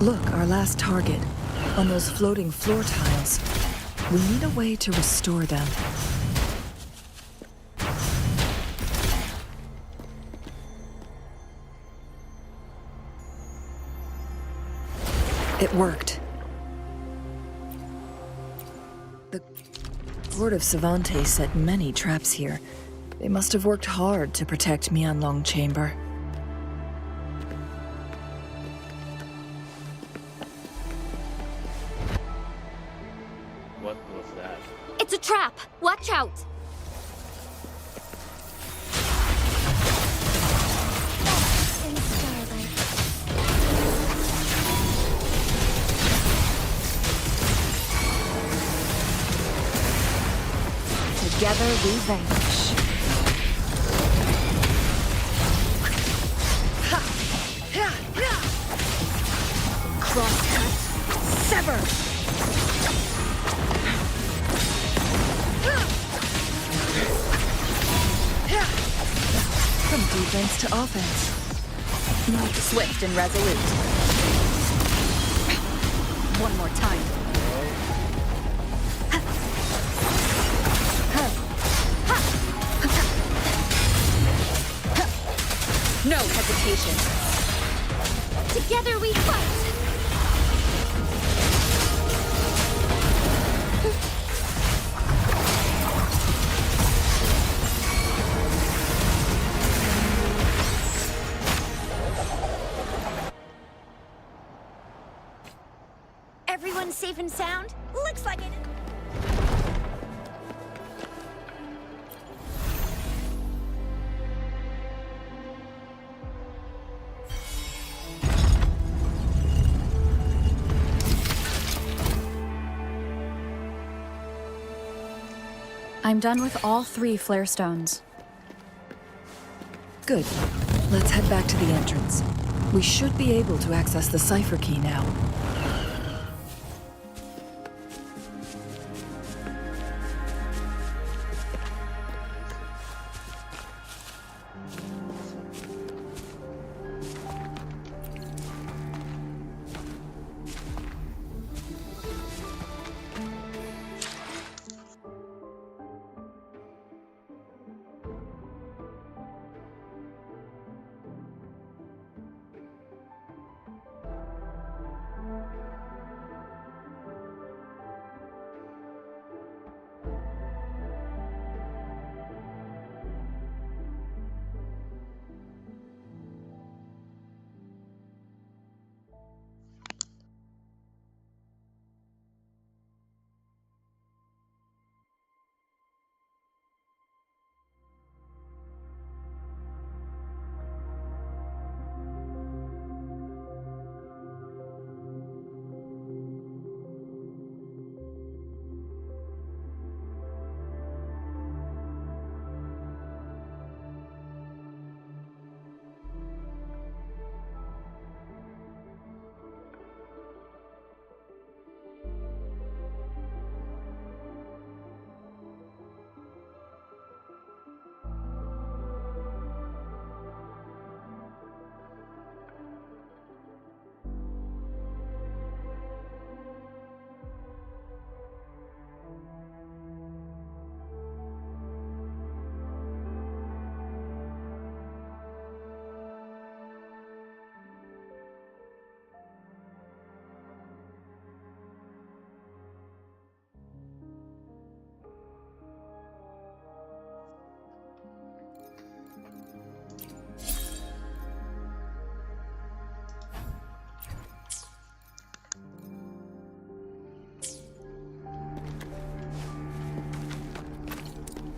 Look, our last target. On those floating floor tiles. We need a way to restore them. It worked. The Court of Savante set many traps here. They must have worked hard to protect Mianlong Chamber. What was that? It's a trap! Watch out! In the starlight. Together we vanquish. Crosscut, sever! From defense to offense. Swift and resolute. one more time. No hesitation. Together we fight! Everyone safe and sound? Looks like it. I'm done with all 3 flare stones. Good. Let's head back to the entrance. We should be able to access the cipher key now.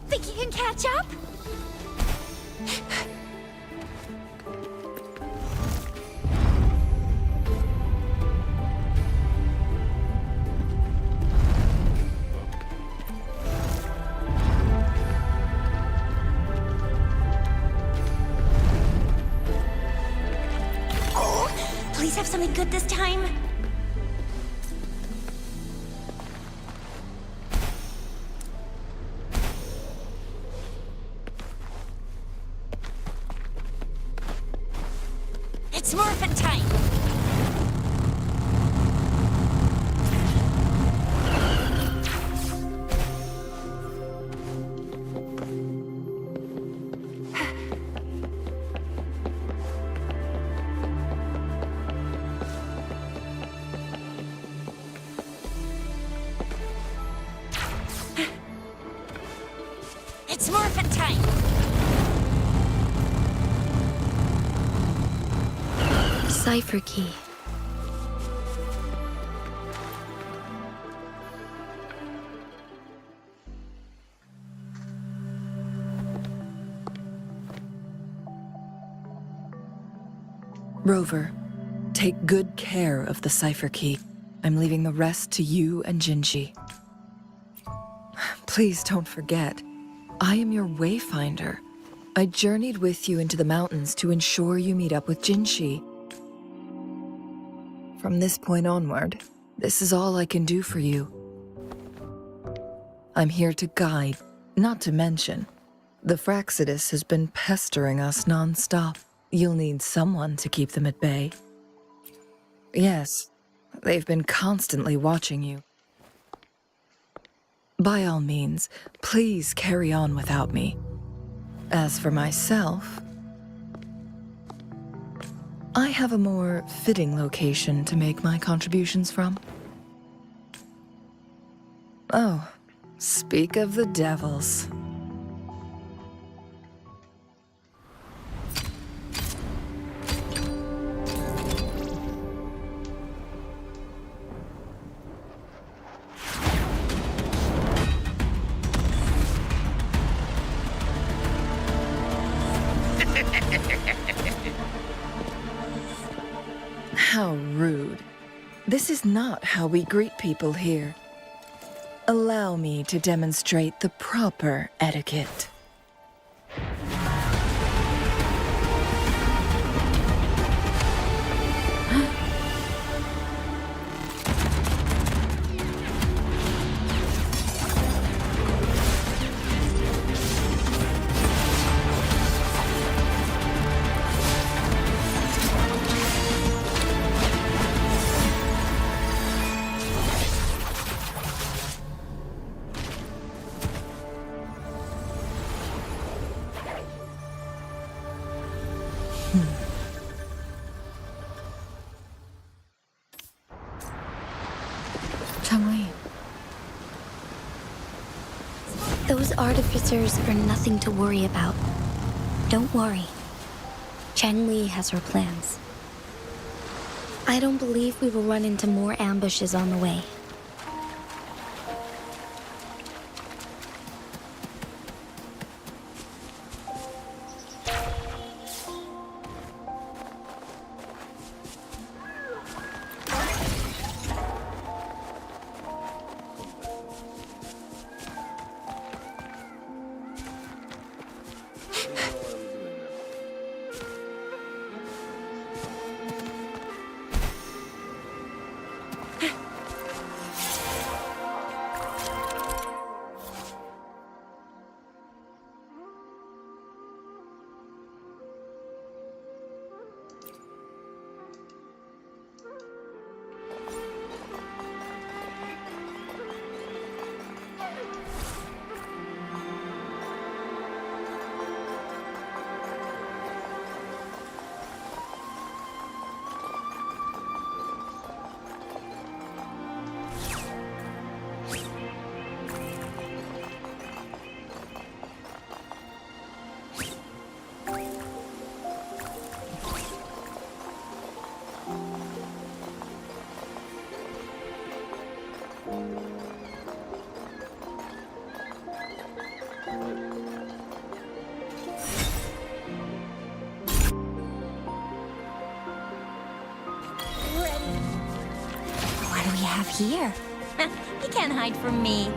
Think you can catch up? Oh, please have something good this time. It's morphin' time! It's morphin' time! Cipher key. Rover, take good care of the cipher key. I'm leaving the rest to you and Jinji. Please don't forget, I am your wayfinder. I journeyed with you into the mountains to ensure you meet up with Jinshi. From this point onward, this is all I can do for you. I'm here to guide, not to mention. The Fraxidus has been pestering us non-stop. You'll need someone to keep them at bay. Yes, They've been constantly watching you. By all means, please carry on without me. As for myself, I have a more fitting location to make my contributions from. Oh, speak of the devils. How rude. This is not how we greet people here. Allow me to demonstrate the proper etiquette. Changli. Those artificers are nothing to worry about. Don't worry. Chang Li has her plans. I don't believe we will run into more ambushes on the way. What do we have here? You can't hide from me.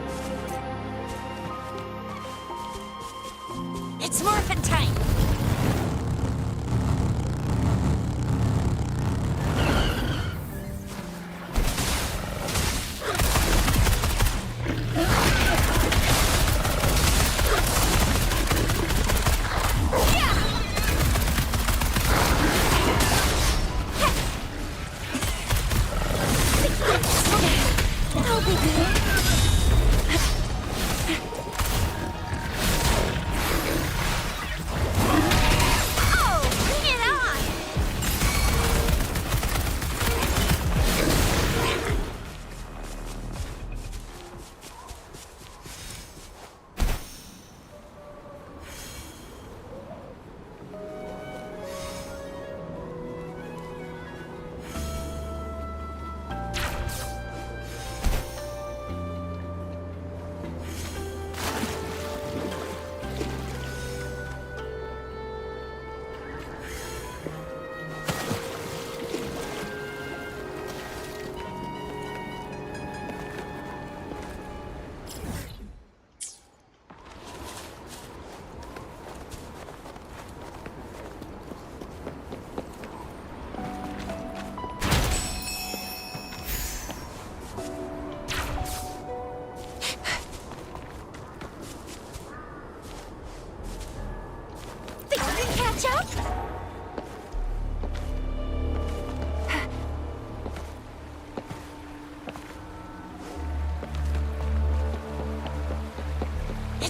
It's morphin' time.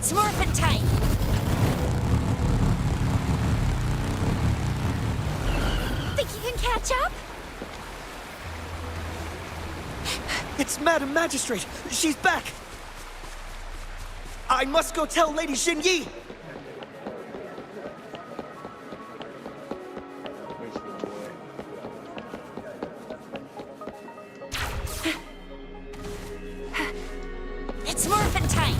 It's morphin' time! Think you can catch up? It's Madam Magistrate! She's back! I must go tell Lady Xingyi! It's morphin' time!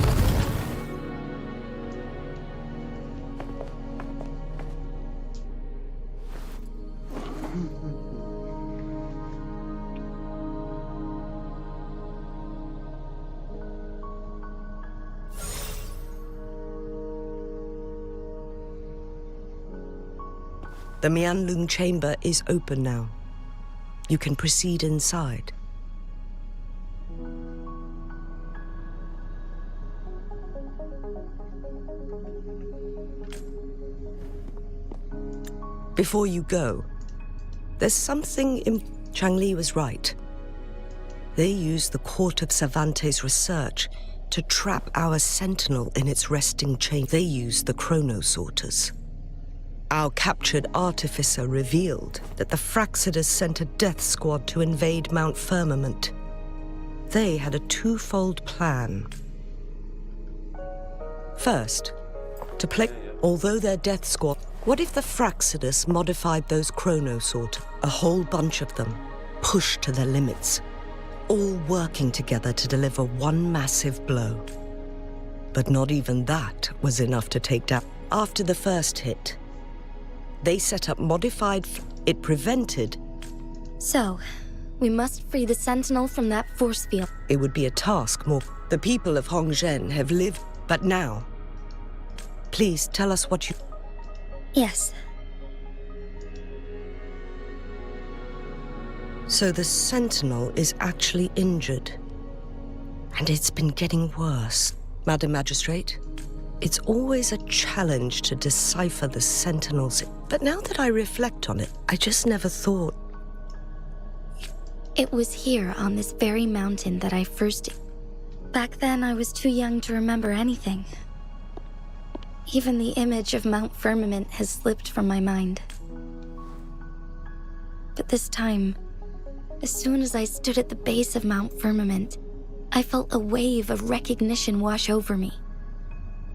The Mianlun chamber is open now. You can proceed inside. Before you go, there's something Changli was right. They used the Court of Cervantes' research to trap our sentinel in its resting chamber. They used the chronosorters. Our captured artificer revealed that the Fraxidus sent a death squad to invade Mount Firmament. They had a twofold plan. First, to play... Although their death squad... What if the Fraxidus modified those chronosorters? A whole bunch of them, pushed to their limits, all working together to deliver one massive blow. But not even that was enough to take down. After the first hit, they set up modified... It prevented... So, we must free the Sentinel from that force field. It would be a task more... The people of Hongzhen have lived... But now... Please tell us what you... Yes. So the Sentinel is actually injured. And it's been getting worse. Madam Magistrate, it's always a challenge to decipher the Sentinel's... But now that I reflect on it, I just never thought... It was here, on this very mountain, that I first... Back then, I was too young to remember anything. Even the image of Mount Firmament has slipped from my mind. But this time, as soon as I stood at the base of Mount Firmament, I felt a wave of recognition wash over me.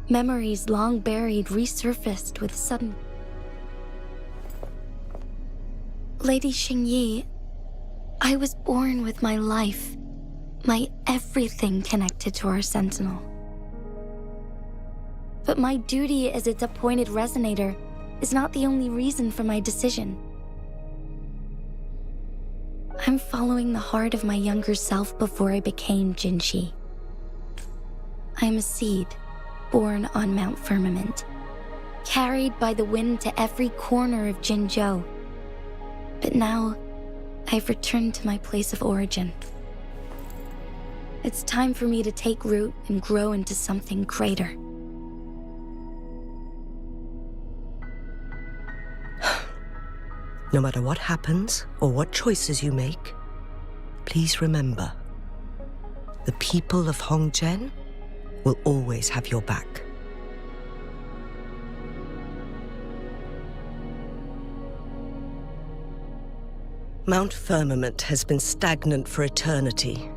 Memories long buried resurfaced with sudden... Lady Xingyi, I was born with my life, my everything connected to our Sentinel. But my duty as its appointed resonator is not the only reason for my decision. I'm following the heart of my younger self before I became Jinshi. I'm a seed, born on Mount Firmament, carried by the wind to every corner of Jinzhou. But now, I've returned to my place of origin. It's time for me to take root and grow into something greater. No matter what happens or what choices you make, please remember, the people of Hongzhen will always have your back. Mount Firmament has been stagnant for eternity.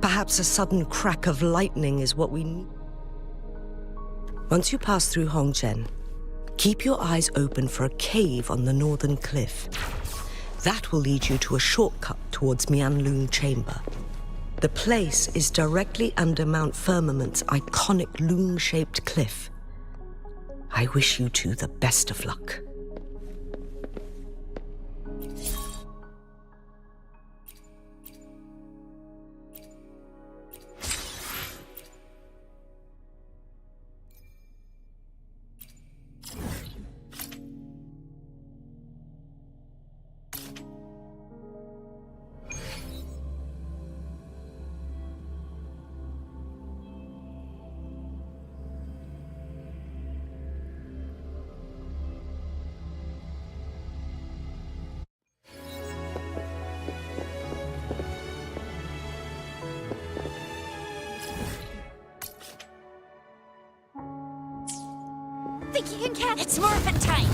Perhaps a sudden crack of lightning is what we need. Once you pass through Hongzhen, keep your eyes open for a cave on the northern cliff. That will lead you to a shortcut towards Mianlun Chamber. The place is directly under Mount Firmament's iconic loom-shaped cliff. I wish you two the best of luck. think you can catch? It's morphin' time!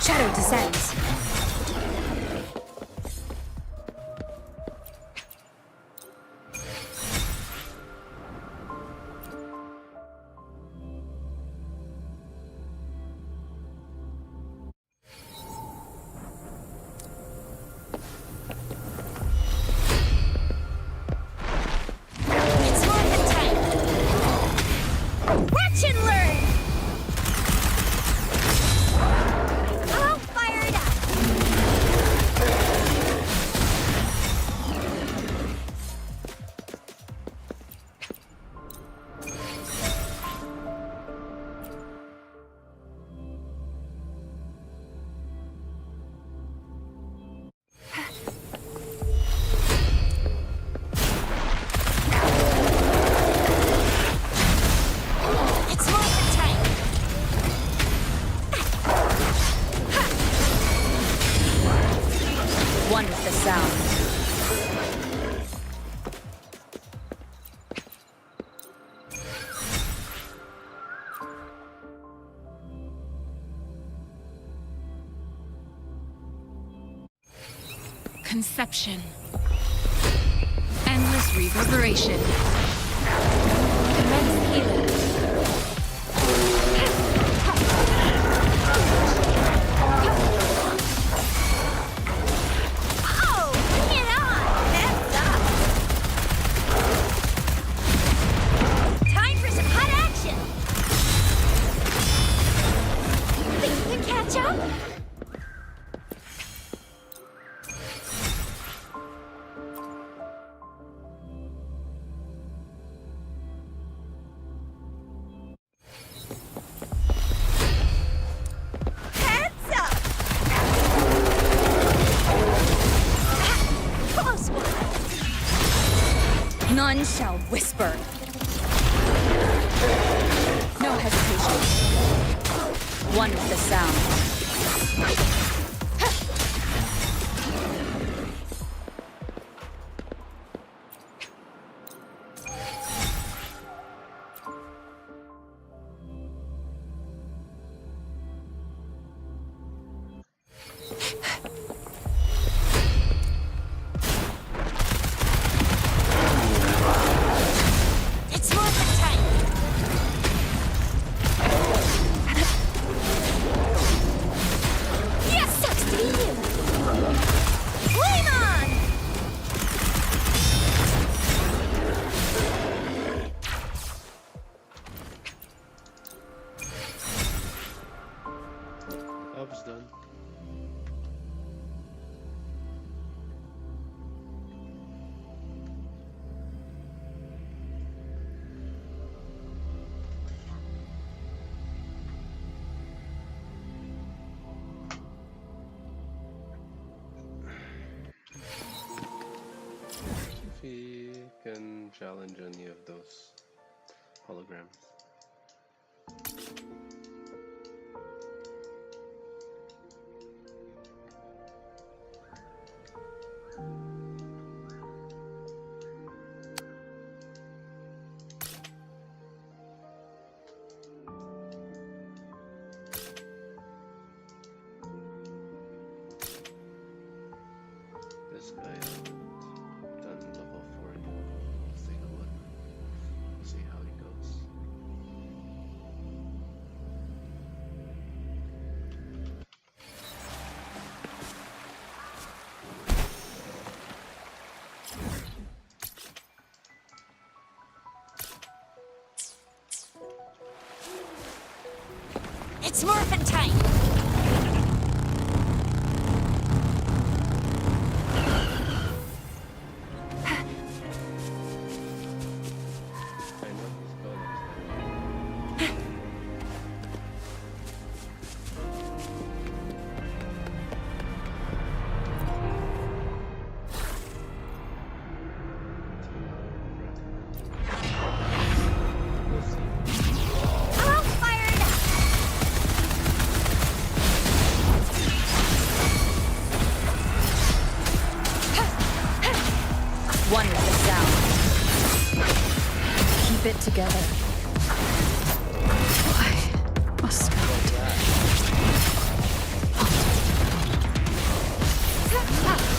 Shadow descends. One with the sound. Conception. Endless reverberation. Immense healing. None shall whisper. No hesitation. One is the sound. It's more than time. Yes, sucks to be you. Flame on! Job's done. If he can challenge any of those holograms. This guy done level 40. Let's take a look. See how he goes. It's morphin' time. I know he's going upstairs. We'll see. I'm all fired up. One is the sound. Keep it together. I must not.